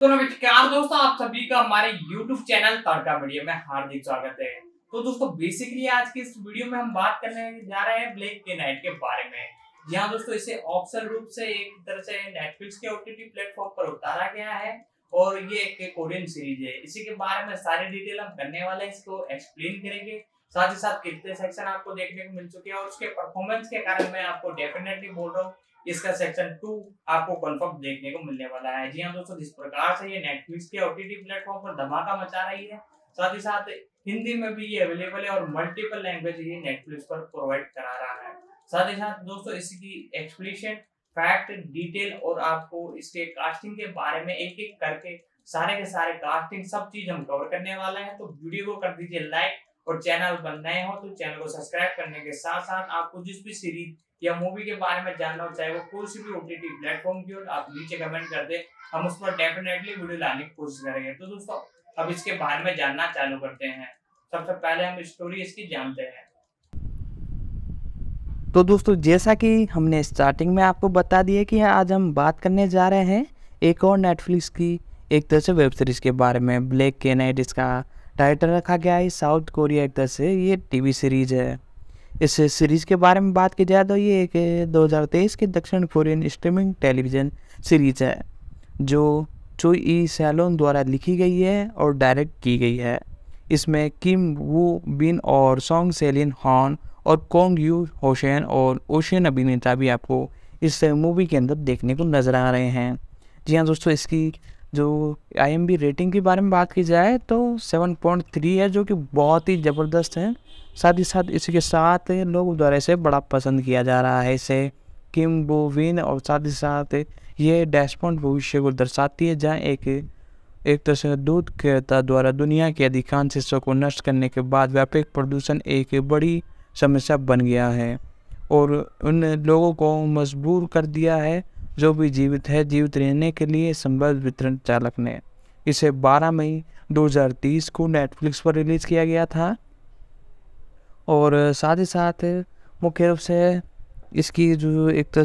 तो नमस्कार दोस्तों, आप सभी का हमारे YouTube चैनल तड़का मीडिया में हार्दिक स्वागत है। तो दोस्तों बेसिकली आज की इस वीडियो में हम बात करने जा रहे हैं ब्लैक के नाइट के बारे में। जी हाँ दोस्तों, इसे ऑफिशियल रूप से एक तरह से नेटफ्लिक्स के OTT प्लेटफॉर्म पर उतारा गया है और ये एक कोरियन सीरीज है। इसी के बारे में सारी डिटेल हम करने वाले हैं, इसको एक्सप्लेन करेंगे। साथ ही साथ कितने सेक्शन आपको देखने को मिल चुके हैं और उसके परफॉर्मेंस के कारण मैं आपको डेफिनेटली बोल रहा हूँ इसका सेक्शन 2 आपको कंफर्म देखने को मिलने वाला है। जी हाँ दोस्तों, जिस प्रकार से ये नेटफ्लिक्स के OTT प्लेटफॉर्म पर धमाका मचा रही है, साथ ही साथ हिंदी में भी ये अवेलेबल है और मल्टीपल लैंग्वेज ये नेटफ्लिक्स पर प्रोवाइड करा रहा है। साथ ही साथ दोस्तों इसकी एक्सप्लेनेशन, फैक्ट, डिटेल और आपको इसके कास्टिंग के बारे में एक एक करके सारे के सारे कास्टिंग सब चीज हम कवर करने वाले हैं। तो वीडियो को कर दीजिए लाइक और चैनल पर नए हो तो चैनल को सब्सक्राइब करने के साथ साथ आपको जिस भी सीरीज या मूवी के बारे में जानना हो, चाहे वो कोई सी भी OTT प्लेटफॉर्म की हो, आप नीचे कमेंट कर दे, हम उस पर डेफिनेटली वीडियो लाने की कोशिश करेंगे। तो दोस्तों अब इसके बारे में जानना चालू करते हैं। सबसे पहले हम स्टोरी इसकी जानते हैं। तो दोस्तों जैसा कि हमने स्टार्टिंग में आपको बता दिया कि आज हम बात करने जा रहे हैं एक और नेटफ्लिक्स की एक तरह से वेब सीरीज़ के बारे में। ब्लैक के नाइट इसका टाइटल रखा गया है। साउथ कोरिया एक तरह से ये टीवी सीरीज़ है। इस सीरीज़ के बारे में बात की जाए तो ये एक 2023 की दक्षिण कोरियन स्ट्रीमिंग टेलीविज़न सीरीज़ है जो चोई ई सैलोन द्वारा लिखी गई है और डायरेक्ट की गई है। इसमें किम वू बिन और सॉन्ग सेलिन हॉन और कोंग यू होशेन और ओशियन अभिनेता भी आपको इस मूवी के अंदर देखने को नज़र आ रहे हैं। जी हाँ दोस्तों, इसकी जो IMDb रेटिंग के बारे में बात की जाए तो 7.3 है, जो कि बहुत ही ज़बरदस्त है। साथ ही साथ इसी के साथ लोगों द्वारा इसे बड़ा पसंद किया जा रहा है। इसे किम बो विन और साथ ही साथ ये डैशपॉइंट भविष्य को दर्शाती है, जहाँ एक तरह से दूध क्रेता द्वारा दुनिया के अधिकांश हिस्सों को नष्ट करने के बाद व्यापक प्रदूषण एक बड़ी समस्या बन गया है और उन लोगों को मजबूर कर दिया है जो भी जीवित है जीवित रहने के लिए संबद्ध वितरण चालक ने। इसे 12 मई 2030 को नेटफ्लिक्स पर रिलीज़ किया गया था और साथ ही साथ मुख्य रूप से इसकी जो एक तरह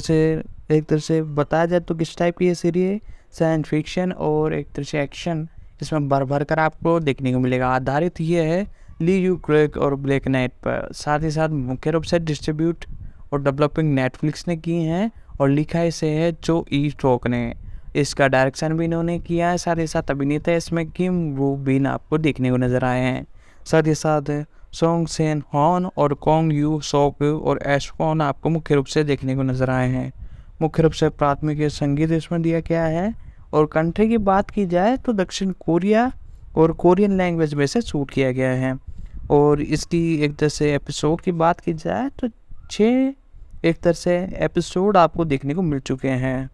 से बताया जाए तो किस टाइप की ये सीरीज है, साइंस फिक्शन और एक तरह से एक्शन इसमें भर कर आपको देखने को मिलेगा। आधारित ये है ली यू क्रेक और ब्लैक नाइट पर। साथ ही साथ मुख्य रूप से डिस्ट्रीब्यूट और डेवलपिंग नेटफ्लिक्स ने की हैं और लिखा इसे है चो ई स्टॉक ने। इसका डायरेक्शन भी इन्होंने किया है। साथ ही साथ अभिनेता इसमें किम वू बिन आपको देखने को नज़र आए हैं। साथ ही साथ सोंग सेन हॉन और कोंग यू सोक और एशफोन आपको मुख्य रूप से देखने को नज़र आए हैं। मुख्य रूप से प्राथमिक संगीत इसमें दिया गया है और कंट्री की बात की जाए तो दक्षिण कोरिया और कोरियन लैंग्वेज में से शूट किया गया है। और इसकी एक तरह से एपिसोड की बात की जाए तो 6 एक तरह से एपिसोड आपको देखने को मिल चुके हैं।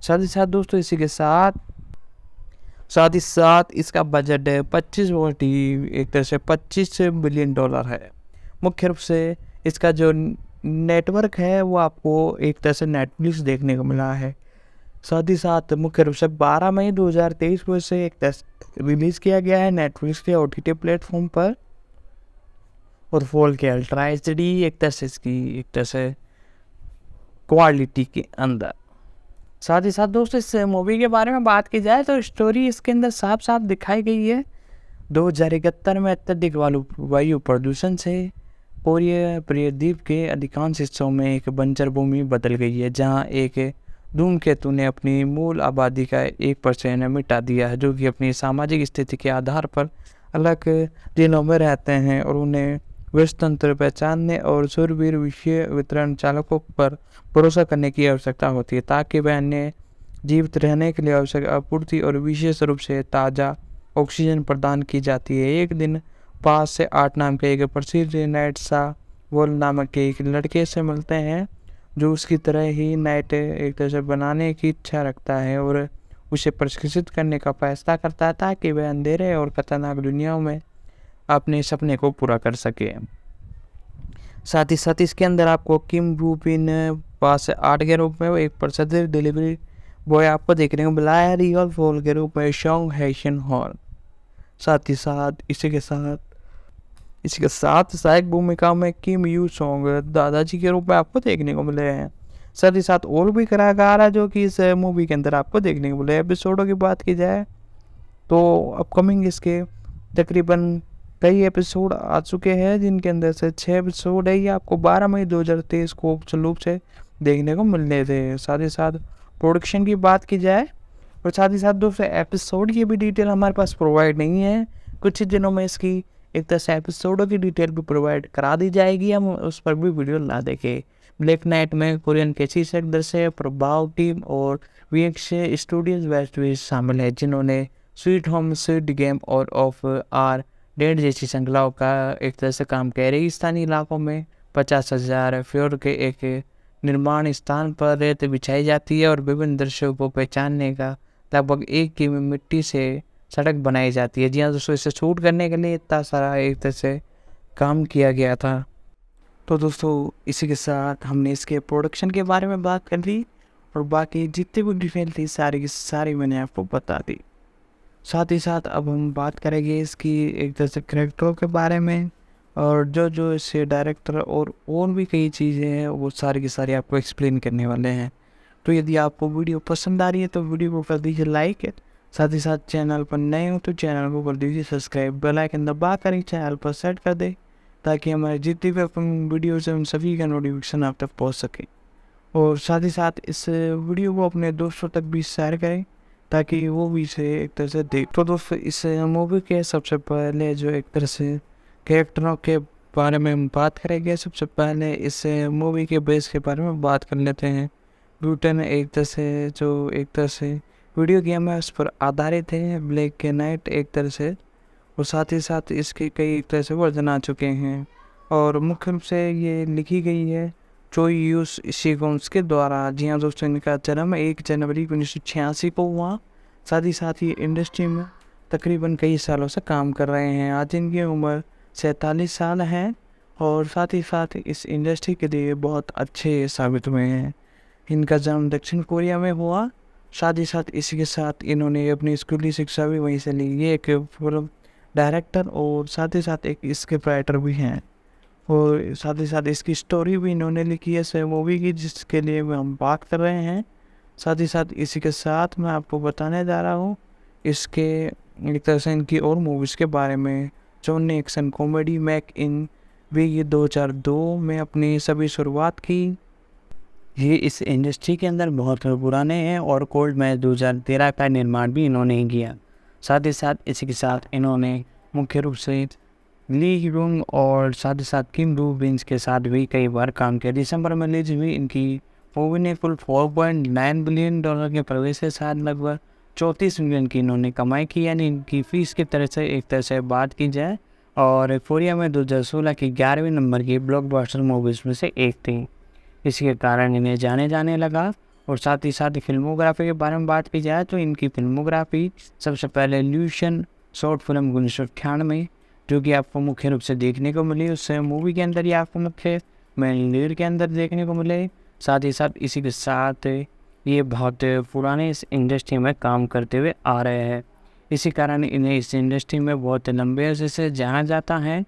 साथ ही साथ दोस्तों इसी के साथ इसका बजट है 25 बिलियन डॉलर है। मुख्य रूप से इसका जो नेटवर्क है वो आपको एक तरह से नेटफ्लिक्स देखने को मिला है। साथ ही साथ मुख्य रूप से 12 मई 2023 को इसे एक तरह रिलीज़ किया गया है नेटफ्लिक्स के OTT प्लेटफॉर्म पर और फॉल के अल्ट्रा HD एक तरह से इसकी एक तरह से क्वालिटी के अंदर। साथ ही साथ दोस्तों इस मूवी के बारे में बात की जाए तो स्टोरी इसके अंदर साफ साफ दिखाई गई है। 2071 में अत्यधिक वायु प्रदूषण से कोरिया प्रायद्वीप के अधिकांश हिस्सों में एक बंजर भूमि बदल गई है, जहां एक धूमकेतु ने अपनी मूल आबादी का 1% मिटा दिया है, जो कि अपनी सामाजिक स्थिति के आधार पर अलग जिलों में रहते हैं और उन्हें विश्वतंत्र पहचानने और शूरवीर विषय वितरण चालकों पर भरोसा करने की आवश्यकता होती है ताकि वह अन्य जीवित रहने के लिए आवश्यक आपूर्ति और विशेष रूप से ताज़ा ऑक्सीजन प्रदान की जाती है। एक दिन 5 से 8 नाम के एक प्रसिद्ध नाइट सा वोल नामक के एक लड़के से मिलते हैं जो उसकी तरह ही नाइट एक तरह से बनाने की इच्छा रखता है और उसे प्रशिक्षित करने का फैसला करता है ताकि वह अंधेरे और खतरनाक दुनियाओं में अपने सपने को पूरा कर सके। साथ ही साथ इसके अंदर आपको किम वू बिन 5 से 8 के रूप में एक प्रसिद्ध डिलीवरी बॉय आपको देखने को मिला है। रियल फॉल के रूप में शोंग हैशन हॉन। साथ ही साथ इसी के साथ सहायक भूमिका में किम यू सोंग दादाजी के रूप में आपको देखने को मिले हैं। साथ ही साथ और भी कलाकार है जो कि इस मूवी के अंदर आपको देखने को मिले। एपिसोडों की बात की जाए तो अपकमिंग इसके तकरीबन कई एपिसोड आ चुके हैं, जिनके अंदर से 6 एपिसोड है ये आपको 12 मई 2023 को ऑफिशियल रूप से देखने को मिलने थे। साथ ही साथ प्रोडक्शन की बात की जाए और साथ ही साथ दोस्तों एपिसोड की भी डिटेल हमारे पास प्रोवाइड नहीं है। कुछ ही दिनों में इसकी एक तरह से एपिसोडों की डिटेल भी प्रोवाइड करा दी जाएगी, हम उस पर भी वीडियो ला देंगे। ब्लैक नाइट में कोरियन के शीर्ष दर्शक प्रभाव टीम और वीएक्स स्टूडियोज वेस्ट भी शामिल है, जिन्होंने स्वीट होम स्वीट गेम और ऑफ आर डेड जैसी श्रृंखलाओं का एक तरह से काम किया। रेगिस्तानी इलाकों में 50,000 फ्लोर के एक निर्माण स्थान पर रेत बिछाई जाती है और विभिन्न दृश्यों को पहचानने का लगभग 1 किमी मिट्टी से सड़क बनाई जाती है। जी हाँ दोस्तों, इसे शूट करने के लिए इतना सारा एक तरह से काम किया गया था। तो दोस्तों इसी के साथ हमने इसके प्रोडक्शन के बारे में बात कर ली और बाकी जितनी भी डिटेल थी सारी की सारी मैंने आपको बता दी। साथ ही साथ अब हम बात करेंगे इसकी एक तरह से कैरेक्टरों के बारे में और जो इससे डायरेक्टर और भी कई चीज़ें हैं वो सारी की सारी आपको एक्सप्लेन करने वाले हैं। तो यदि आपको वीडियो पसंद आ रही है तो वीडियो को कर दीजिए लाइक, साथ ही साथ चैनल पर नए हो तो चैनल को कर दीजिए सब्सक्राइब, बेल आइकन दबा कर चैनल पर सेट कर दे ताकि हमारे जितनी भी अपन वीडियोज़ हैं उन सभी का नोटिफिकेशन आप तक पहुँच सके। और साथ ही साथ इस वीडियो को अपने दोस्तों तक भी शेयर करें ताकि वो भी इसे एक तरह से देख। तो दोस्तों इस मूवी के सबसे पहले जो एक तरह से कैरेक्टरों के बारे में हम बात करेंगे। सबसे पहले इस मूवी के बेस के बारे में बात कर लेते हैं। ब्यूटन एक तरह से जो एक तरह से वीडियो गेम है उस पर आधारित है, ब्लैक के नाइट एक तरह से, और साथ ही साथ इसके कई एक तरह से वर्जन आ चुके हैं और मुख्य रूप से ये लिखी गई है चोई यूस शिगोन्स के द्वारा। जी हाँ दोस्तों, इनका जन्म 1 जनवरी 1986 को हुआ। साथ ही ये इंडस्ट्री में तकरीबन कई सालों से काम कर रहे हैं। आज इनकी उम्र 47 साल है और साथ ही साथ इस इंडस्ट्री के लिए बहुत अच्छे साबित हुए हैं। इनका जन्म दक्षिण कोरिया में हुआ। साथ ही साथ इसी के साथ इन्होंने अपनी स्कूली शिक्षा भी वहीं से ली। ये एक फिल्म डायरेक्टर और साथ ही साथ एक स्क्रिप्ट राइटर भी हैं और साथ ही साथ इसकी स्टोरी भी इन्होंने लिखी है इस मूवी की, जिसके लिए हम बात कर रहे हैं। साथ ही साथ इसी के साथ मैं आपको बताने जा रहा हूँ इसके एक तरह से इनकी और मूवीज़ के बारे में, जो उन्होंने एक्शन कॉमेडी मैक इन भी ये 2002 में अपनी सभी शुरुआत की। ये इस इंडस्ट्री के अंदर बहुत पुराने हैं और कोल्ड मैच 2013 का निर्माण भी इन्होंने ही किया। साथ ही साथ इसी के साथ इन्होंने मुख्य रूप से ली रुंग और साथ ही साथ किम रू बिन्स के साथ भी कई बार काम किया। दिसंबर में रिलीज हुई इनकी मूवी ने कुल $4.9 बिलियन के प्रवेश के साथ लगभग 34 मिलियन की इन्होंने कमाई की। यानी इनकी फीस की तरह से एक तरह से बात की जाए और कोरिया में 2016 की 11वें नंबर की ब्लॉकबस्टर मूवीज़ में से एक थी। इसी के कारण इन्हें जाने लगा। और साथ ही साथ फिल्मोग्राफी के बारे में बात की जाए तो इनकी फिल्मोग्राफी सबसे पहले ल्यूशन शॉर्ट फिल्म 1998 जो कि आपको मुख्य रूप से देखने को मिली, उस मूवी के अंदर ही आपको मुख्य मेन लीड के अंदर देखने को मिले। साथ ही साथ इसी के साथ ये बहुत पुराने इस इंडस्ट्री में काम करते हुए आ रहे हैं। इसी कारण इन्हें इस इंडस्ट्री में बहुत लंबे अरसे से जाना जाता है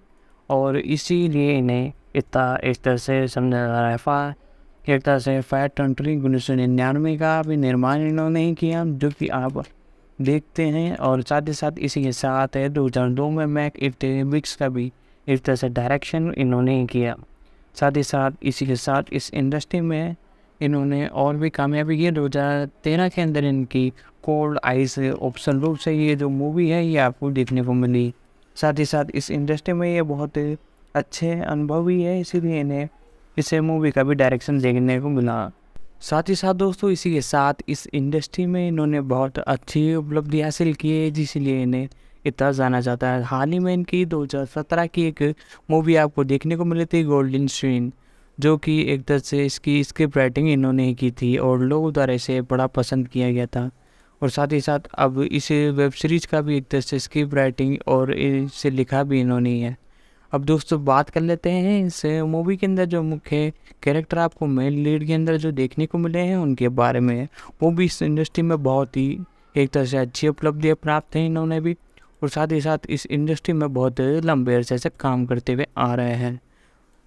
और इसीलिए इन्हें इतना एक तरह से समझा जा रहा है। एक तरह से फैट कंट्री 1999 का भी निर्माण इन्होंने ही किया जो कि आप देखते हैं। और साथ ही साथ इसी के साथ 2002 में मैक इट बिक्स का भी एक तरह से डायरेक्शन इन्होंने ही किया। साथ ही साथ इसी के साथ इस इंडस्ट्री में इन्होंने और भी कामयाबी की। 2013 के अंदर इनकी कोल्ड आइस ऑप्शन रूप से ये जो मूवी है ये आपको देखने को मिली। साथ ही साथ इस इंडस्ट्री में ये बहुत अच्छे अनुभवी है, इसीलिए इन्हें इस मूवी का भी डायरेक्शन देखने को मिला। साथ ही साथ दोस्तों इसी के साथ इस इंडस्ट्री में इन्होंने बहुत अच्छी उपलब्धि हासिल की है, जिसलिए इन्हें इतना जाना जाता है। हाल ही में इनकी 2017 की एक मूवी आपको देखने को मिली थी गोल्डन स्वीन, जो कि एक तरह से इसकी स्क्रिप्ट राइटिंग इन्होंने ही की थी और लोगों द्वारा इसे बड़ा पसंद किया गया था। और साथ ही साथ अब इस वेब सीरीज़ का भी एक तरह से स्क्रिप्ट राइटिंग और इसे लिखा भी इन्होंने ही है। अब दोस्तों बात कर लेते हैं इस मूवी के अंदर जो मुख्य कैरेक्टर आपको मेन लीड के अंदर जो देखने को मिले हैं उनके बारे में। वो भी इस इंडस्ट्री में बहुत ही एक तरह से अच्छी उपलब्धियाँ प्राप्त हैं इन्होंने भी, और साथ ही साथ इस इंडस्ट्री में बहुत लंबे अरसे से काम करते हुए आ रहे हैं।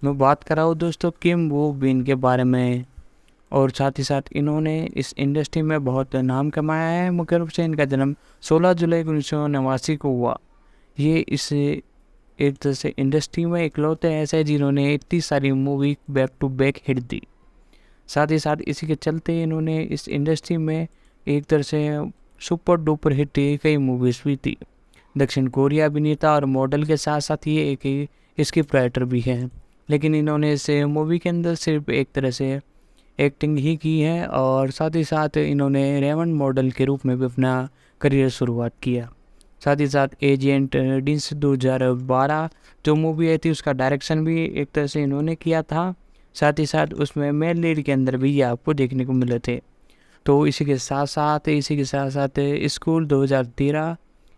मैं बात कर रहा हूँ दोस्तों किम वू बिन के बारे में। और साथ ही साथ इन्होंने इस इंडस्ट्री में बहुत नाम कमाया है। मुख्य रूप से इनका जन्म 16 जुलाई 1989 को हुआ। ये इस एक तरह से इंडस्ट्री में इकलौते ऐसे हैं जिन्होंने इतनी सारी movie back to back hit दी। साथ ही साथ इसी के चलते इन्होंने इस इंडस्ट्री में एक तरह से सुपर डुपर हिट कई मूवीज़ भी थी। दक्षिण कोरिया अभिनेता और मॉडल के साथ साथ ये एक स्क्रिप्ट राइटर भी हैं, लेकिन इन्होंने इस मूवी के अंदर सिर्फ एक तरह से एक्टिंग ही की है और साथ ही साथ इन्होंने रेवन मॉडल के रूप में भी अपना करियर शुरुआत किया। साथ ही साथ एजेंट डिंस 2012 जो मूवी आई थी उसका डायरेक्शन भी एक तरह से इन्होंने किया था। साथ ही साथ उसमें मेल लीड के अंदर भी ये आपको देखने को मिले थे। तो इसी के साथ साथ स्कूल 2013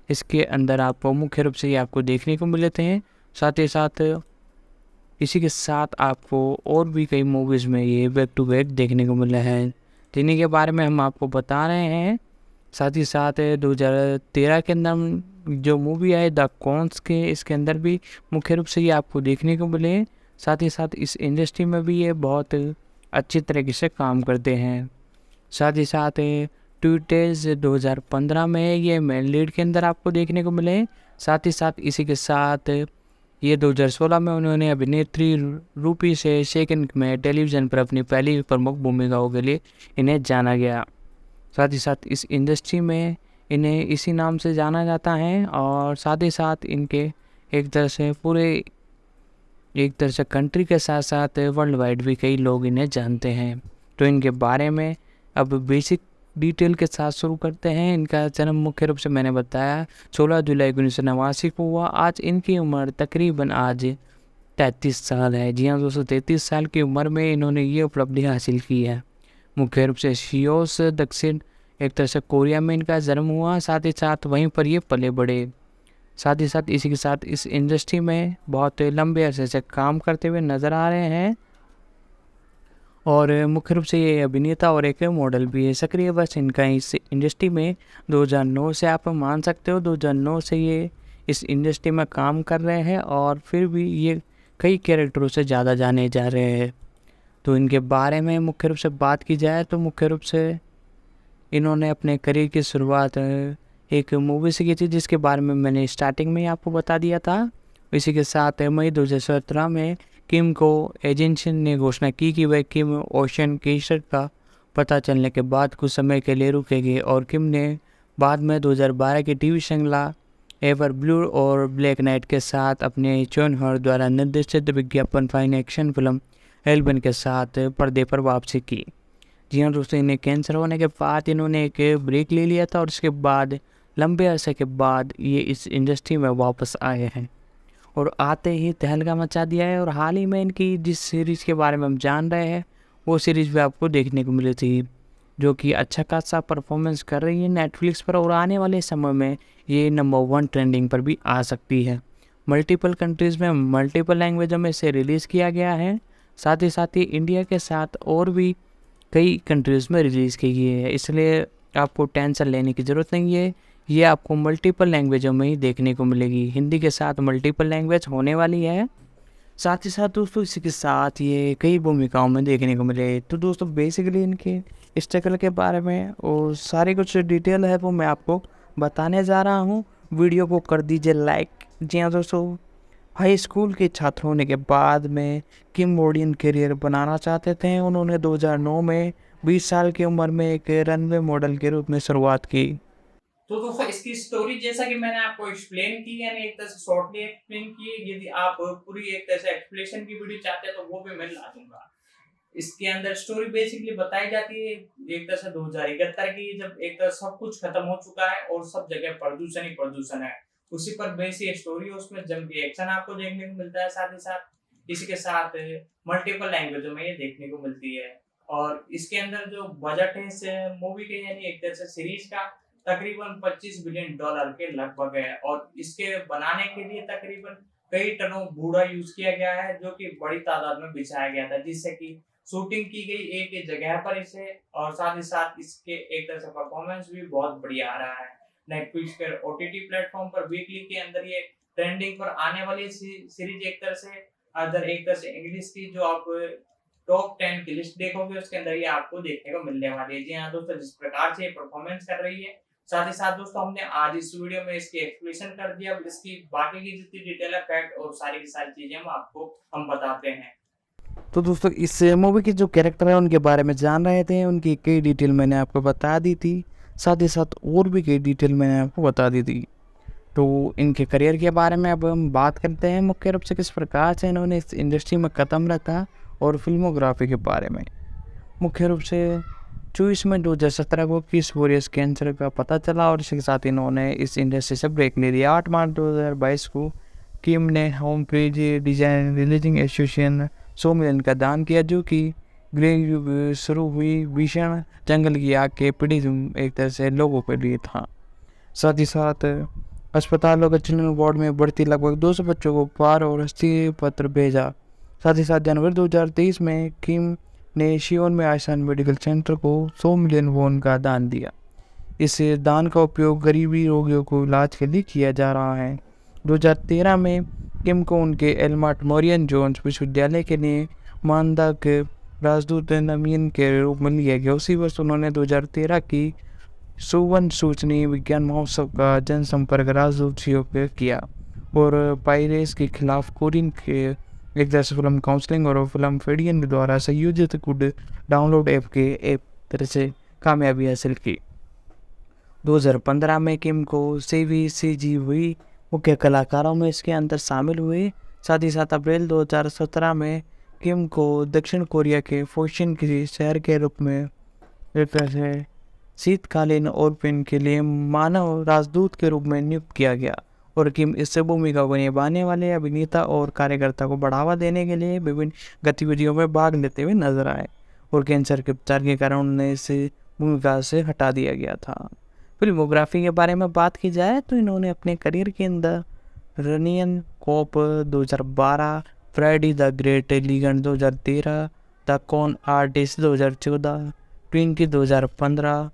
इसके अंदर आपको मुख्य रूप से ये आपको देखने को मिले थे। साथ ही साथ इसी के साथ आपको और भी कई मूवीज़ में ये बैक टू बैक देखने को मिले हैं, जिन्हीं के बारे में हम आपको बता रहे हैं। साथ ही साथ 2013 के अंदर जो मूवी आई द कॉन्स के, इसके अंदर भी मुख्य रूप से ये आपको देखने को मिले। साथ ही साथ इस इंडस्ट्री में भी ये बहुत अच्छी तरीके से काम करते हैं। साथ ही साथ ट्यूटेज 2015 में ये मेन लीड के अंदर आपको देखने को मिले। साथ ही साथ इसी के साथ ये 2016 में उन्होंने अभिनेत्री रूपी से सेकंड में टेलीविज़न पर अपनी पहली प्रमुख भूमिकाओं के लिए इन्हें जाना गया। साथ ही साथ इस इंडस्ट्री में इन्हें इसी नाम से जाना जाता है और साथ ही साथ इनके एक तरह से पूरे एक तरह से कंट्री के साथ साथ वर्ल्ड वाइड भी कई लोग इन्हें जानते हैं। तो इनके बारे में अब बेसिक डिटेल के साथ शुरू करते हैं। इनका जन्म मुख्य रूप से मैंने बताया 16 जुलाई 1989 को हुआ। आज इनकी उम्र तकरीबन आज 33 साल है। जी हाँ दोस्तों, 33 साल की उम्र में इन्होंने ये उपलब्धि हासिल की है। मुख्य रूप से सियोल दक्षिण एक तरह से कोरिया में इनका जन्म हुआ। साथ ही साथ वहीं पर ये पले बढ़े। साथ ही साथ इसी के साथ इस इंडस्ट्री में बहुत लंबे अरसे से काम करते हुए नज़र आ रहे हैं और मुख्य रूप से ये अभिनेता और एक मॉडल भी है। सक्रिय वर्ष इनका इस इंडस्ट्री में 2009 से आप मान सकते हो। 2009 से ये इस इंडस्ट्री में काम कर रहे हैं और फिर भी ये कई कैरेक्टरों से ज़्यादा जाने जा रहे हैं। तो इनके बारे में मुख्य रूप से बात की जाए तो मुख्य रूप से इन्होंने अपने करियर की शुरुआत एक मूवी से की थी, जिसके बारे में मैंने स्टार्टिंग में ही आपको बता दिया था। इसी के साथ मई 2017 में किम को एजेंसी ने घोषणा की कि वह किम ओशन केसर का पता चलने के बाद कुछ समय के लिए रुकेगी और किम ने बाद में 2012 की टीवी श्रृंखला एवर ब्लू और ब्लैक नाइट के साथ अपने चोन हर द्वारा निर्देशित विज्ञापन फाइन एक्शन फिल्म एल्बन के साथ पर्दे पर वापसी की। जी हाँ दोस्तों, इन्हें कैंसर होने के बाद इन्होंने एक ब्रेक ले लिया था और उसके बाद लंबे अरसे के बाद ये इस इंडस्ट्री में वापस आए हैं और आते ही तहलका मचा दिया है। और हाल ही में इनकी जिस सीरीज़ के बारे में हम जान रहे हैं वो सीरीज़ भी आपको देखने को मिली थी, जो कि अच्छा खासा परफॉर्मेंस कर रही है नेटफ्लिक्स पर और आने वाले समय में ये नंबर 1 ट्रेंडिंग पर भी आ सकती है। मल्टीपल कंट्रीज़ में मल्टीपल लैंग्वेजों में इसे रिलीज़ किया गया है। साथ ही इंडिया के साथ और भी कई कंट्रीज़ में रिलीज़ की गई है, इसलिए आपको टेंशन लेने की ज़रूरत नहीं है। ये आपको मल्टीपल लैंग्वेजों में ही देखने को मिलेगी। हिंदी के साथ मल्टीपल लैंग्वेज होने वाली है। साथ ही साथ दोस्तों इसी के साथ ये कई भूमिकाओं में देखने को मिले। तो दोस्तों बेसिकली इनके स्ट्रगल के बारे में और सारी कुछ डिटेल है वो मैं आपको बताने जा रहा हूँ। वीडियो को कर दीजिए लाइक। जी हाँ दोस्तों, हाई स्कूल के छात्र होने के बाद में किम मॉडलिंग करियर बनाना चाहते थे। उन्होंने 2009 में 20 साल की उम्र में एक रनवे मॉडल के रूप में शुरुआत की। तो दोस्तों इसकी स्टोरी जैसा कि मैंने आपको एक्सप्लेन की, यानी एक तरह से शॉर्टली एक्सप्लेन की। यदि आप पूरी एक तरह से एक्सप्लेनेशन की वीडियो चाहते हैं तो वो भी मैं ला दूंगा। इसके अंदर स्टोरी बेसिकली बताई जाती है एक तरह से 2071 की, जब एक तरह सब कुछ खत्म हो चुका है और सब जगह प्रदूषण ही प्रदूषण है। उसी पर बेसिक स्टोरी है, उसमें जम के एक्शन आपको देखने को मिलता है। साथ ही साथ इसी के साथ मल्टीपल लैंग्वेजों में ये देखने को मिलती है। और इसके अंदर जो बजट है इस मूवी के, यानी एक तरह से सीरीज का, तकरीबन $25 बिलियन के लगभग है। और इसके बनाने के लिए तकरीबन कई टनों बूढ़ा यूज किया गया है, जो कि बड़ी तादाद में बिछाया गया था, जिससे कि शूटिंग की गई एक ही जगह पर इसे। और साथ ही साथ इसके एक तरह से परफॉर्मेंस भी बहुत बढ़िया आ रहा है। नेटफ्लिक्स पर ओटीटी प्लेटफॉर्म पर वीकली के अंदर ये ट्रेंडिंग पर आने वाली सीरीज एक तरह से अदर एक तरह से इंग्लिश की जो आप टॉप 10 की लिस्ट देखोगे उसके अंदर ये आपको देखने को मिलने वाली है। जी हाँ दोस्तों, जिस प्रकार से ये परफॉर्मेंस कर रही है, साथ ही साथ दोस्तों हमने आज इस वीडियो में इसकी एक्सप्लेनेशन कर दिया। अब इसकी बाकी की जितनी डिटेल है, फैक्ट और सारी की सारी चीजें हम बताते हैं। तो दोस्तों इस मूवी के जो कैरेक्टर हैं उनके बारे में जान रहे थे, उनकी कई डिटेल मैंने आपको बता दी थी, साथ ही साथ और भी कई डिटेल मैंने आपको बता दी थी। तो इनके करियर के बारे में अब हम बात करते हैं, मुख्य रूप से किस प्रकार से इन्होंने इस इंडस्ट्री में कदम रखा और फिल्मोग्राफी के बारे में। मुख्य रूप से 24 मई 2017 को किस वॉरियस कैंसर का पता चला और इसके साथ इन्होंने इस इंडस्ट्री से ब्रेक ले लिया। 8 मार्च 2022 को किम ने home page design releasing association 100 million का दान किया, जो कि गृह शुरू हुई भीषण जंगल की आग के पीड़ित एक तरह से लोगों के लिए था। साथ ही साथ अस्पतालों के चिल्ड्रन वार्ड में भर्ती लगभग 200 बच्चों को उपहार और हस्ती पत्र भेजा। साथ ही साथ जनवरी 2023 में किम ने शियोन में आयुष्मान मेडिकल सेंटर को 100 मिलियन वॉन का दान दिया। इस दान का उपयोग गरीबी रोगियों को इलाज के लिए किया जा रहा है। 2013 में किम को उनके एल्मार्ट मोरियन जोन्स विश्वविद्यालय के लिए मानदाक राजदूत नवीन के रूप में लिया गया। उसी वर्ष उन्होंने 2013 की सुवर्ण सूचनी विज्ञान महोत्सव का जनसंपर्क राजदूत किया और पायरेट्स के खिलाफ कोरियन के एक तरह से फिल्म काउंसलिंग और फिल्म फेडियन द्वारा संयोजित गुड डाउनलोड ऐप के एक तरह से कामयाबी हासिल की। 2015 में किम को CVCGV मुख्य कलाकारों में इसके अंदर शामिल हुए। साथ ही साथ अप्रैल 2017 में किम को दक्षिण कोरिया के फोशिन के शहर के रूप में एक तरह से शीतकालीन ओलंपिक के लिए मानव राजदूत के रूप में नियुक्त किया गया और किम इस भूमिका को निभाने वाले अभिनेता और कार्यकर्ता को बढ़ावा देने के लिए विभिन्न गतिविधियों में भाग लेते हुए नजर आए और कैंसर के उपचार के कारण उन्हें इस भूमिका से हटा दिया गया था। फिल्मोग्राफी के बारे में बात की जाए तो इन्होंने अपने करियर के अंदर रनियन कॉप 2012, फ्राइडे द ग्रेट लीगन 2013, द कॉन आर्टिस्ट 2014, ट्विंकी 2015,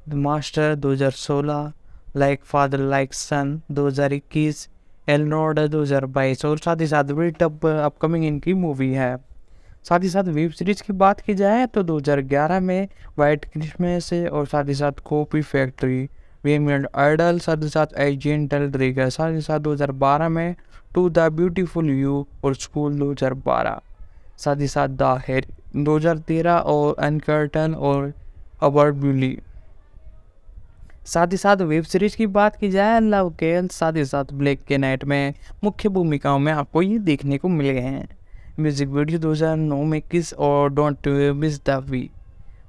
the master 2016, like father like son 2021, एलनोड 2022 और साथ ही साथ वेट अप अपकमिंग इनकी मूवी है। साथ ही साथ वेब सीरीज की बात की जाए तो 2011 में वाइट क्रिसमस और साथ ही साथ कॉपी फैक्ट्री, वेमियड आइडल, साथ ही साथ एजेंटल ड्रेगर, साथ ही साथ 2012 में टू द ब्यूटीफुल यू और स्कूल 2012, साथ ही साथ द हेड 2013 और अनकर्टन और अबाउट ब्यूली। साथ ही साथ वेब सीरीज की बात की जाए लव केल, साथ ही साथ ब्लैक के नाइट में मुख्य भूमिकाओं में आपको ये देखने को मिल गए हैं। म्यूजिक वीडियो 2009 में किस और डोंट मिस द वी।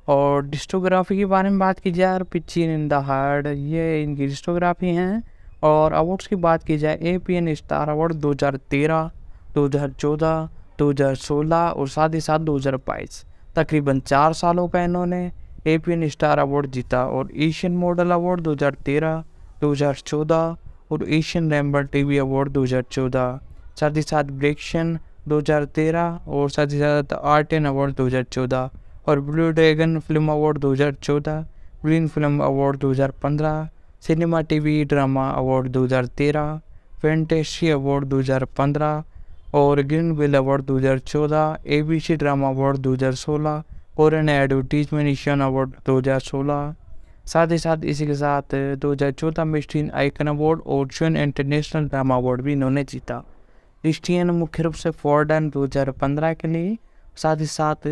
और डिस्कोग्राफी के बारे में बात की जाए और पिक्चर इन द हार्ट, ये इनकी डिस्कोग्राफी हैं। और अवार्ड्स की बात की जाए APN स्टार अवार्ड 2013, 2014, 2016 और साथ ही साथ 2022, तकरीबन 4 सालों का इन्होंने APN स्टार अवार्ड जीता और एशियन मॉडल अवार्ड 2013, 2014 और एशियन रैम्बर TV अवार्ड 2014, साथ ही साथ ब्रेक्शन 2013 और साथ ही साथ आर्टन अवार्ड 2014 और blue dragon film award 2014, green film award 2015, cinema TV drama award 2013, fantasy award 2015 और green bill award 2014, ABC drama award 2016, Korean advertisement award 2016। साथ ही साथ इसी के साथ 2014 में स्टीन आइकन अवार्ड और जून इंटरनेशनल ड्रामा अवार्ड भी इन्होंने जीता। स्टीन मुख्य रूप से फॉर्डन 2015 के लिए, साथ ही साथ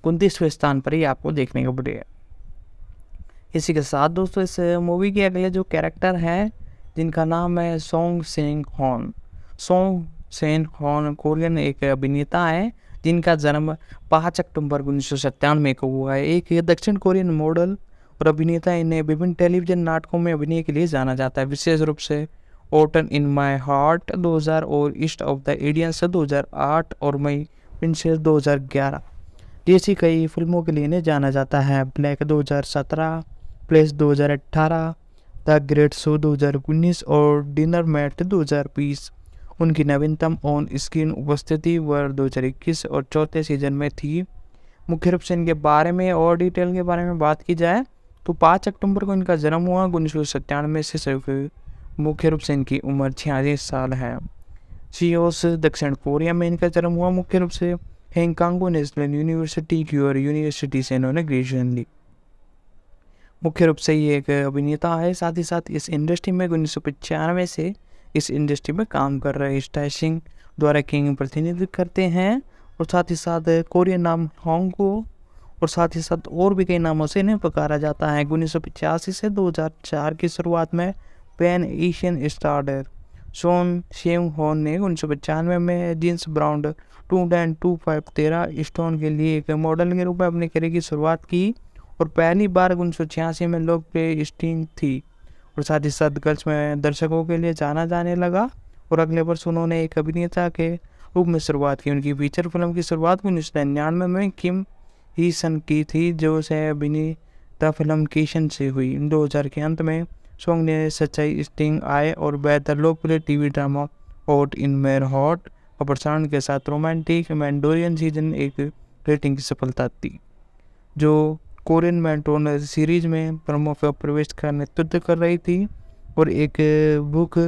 29वें स्थान पर ही आपको देखने को मिलेगा। इसी के साथ दोस्तों इस मूवी के अगले जो कैरेक्टर हैं जिनका नाम है Song Seung Heon. Song Seung Heon Korean एक अभिनेता है जिनका जन्म 5 अक्टूबर 1997 को हुआ है। एक दक्षिण कोरियन मॉडल और अभिनेता, इन्हें विभिन्न टेलीविजन नाटकों में अभिनय के लिए जाना जाता है, विशेष रूप से ओटन इन माय हार्ट 2000 और ईस्ट ऑफ द इंडियंस 2008 और मई प्रिंसेस 2011 जैसी कई फिल्मों के लिए इन्हें जाना जाता है। Black 2017, place 2018, the great show 2019 और डिनर मैट 2020 उनकी नवीनतम ऑन स्क्रीन उपस्थिति वर्ष 2021 और चौथे सीजन में थी। मुख्य रूप से इनके बारे में और डिटेल के बारे में बात की जाए तो 5 अक्टूबर को इनका जन्म हुआ 1997 से सिर्फ। मुख्य रूप से इनकी उम्र 46 साल है। सियोल दक्षिण कोरिया में इनका जन्म हुआ। मुख्य रूप से हेंकांगो नेशनल यूनिवर्सिटी की और यूनिवर्सिटी से इन्होंने ग्रेजुएशन ली। मुख्य रूप से ये एक अभिनेता है, साथ ही साथ इस इंडस्ट्री में 1995 से इस इंडस्ट्री में काम कर रहे स्टाइशिंग द्वारा किंग प्रतिनिधित्व करते हैं, और साथ ही साथ कोरियन नाम होंगो और साथ ही साथ और भी कई नामों से इन्हें पुकारा जाता है। 1985 से 2004 की शुरुआत में पैन एशियन स्टार सोन शेंग होन ने 1995 में जीन्स ब्रांड 2.25 स्टोन के लिए एक मॉडल के रूप में अपने करियर की शुरुआत की और पहली बार 1986 में लोकप्रिय स्टीन थी, और साथ ही साथ गर्ल्स में दर्शकों के लिए जाना जाने लगा। और अगले वर्ष उन्होंने एक अभिनेता के रूप में शुरुआत की। उनकी फीचर फिल्म की शुरुआत 1999 में किम ही सन की थी, जो से अभिनेता फिल्म किशन से हुई। 2000 के अंत में सोंग ने सच्चाई स्टिंग आए और बेहतर लोकप्रिय टीवी ड्रामा हॉट इन मेर हॉट और प्रसारण के साथ रोमांटिक मैंडोरियन सीजन एक रेटिंग की सफलता थी, जो कोरियन मैंटोन सीरीज में प्रमुख प्रवेश का नेतृत्व कर रही थी और एक बुक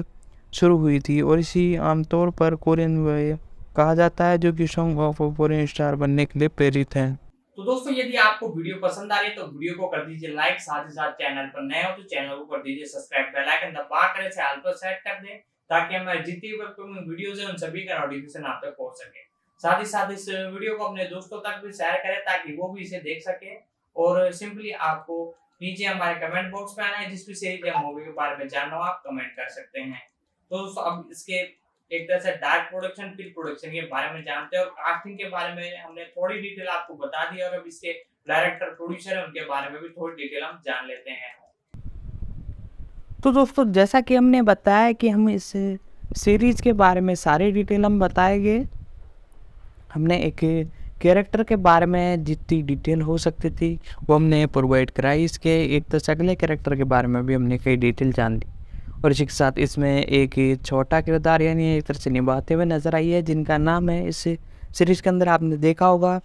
शुरू हुई थी, और इसी आमतौर पर कोरियन वे कहा जाता है, जो कि सॉन्ग ऑफ कोरियन स्टार बनने के लिए प्रेरित है। तो दोस्तों यदि आपको वीडियो पसंद आ रही है तो वीडियो को कर दीजिए लाइक, साथ ही साथ चैनल पर नए हो तो चैनल को कर दीजिए सब्सक्राइब, बेल आइकन दबा कर इसे ऑल पर सेट कर दें ताकि हमारे जितनी भी अपकमिंग वीडियोस हैं उन सभी का नोटिफिकेशन आप तक पहुंच सके। साथ ही साथ इस वीडियो को अपने दोस्तों तक भी शेयर करें ताकि वो भी इसे देख सके, और सिंपली आपको नीचे हमारे कमेंट बॉक्स में आना है, जिस भी सीरीज या मूवी के बारे में जानना हो आप कमेंट कर सकते हैं। तो दोस्तों अब इसके एक तरह से डायरेक्ट प्रोडक्शन, फिल्म प्रोडक्शन के बारे में जानते हैं, और कास्टिंग के बारे में हमने थोड़ी डिटेल आपको बता दी, और अब इसके डायरेक्टर प्रोड्यूसर है उनके बारे में भी थोड़ी डिटेल हम जान लेते हैं। तो दोस्तों जैसा कि हमने बताया कि हम इस सीरीज़ के बारे में सारी डिटेल हम बताएंगे। हमने एक कैरेक्टर के बारे में जितनी डिटेल हो सकती थी वो हमने प्रोवाइड कराई। इसके एक तो अगले कैरेक्टर के बारे में भी हमने कई डिटेल जान ली, और इसी के साथ इसमें एक छोटा किरदार यानी एक तरह से निभाते हुए नज़र आई है, जिनका नाम है इस सीरीज़ के अंदर आपने देखा होगा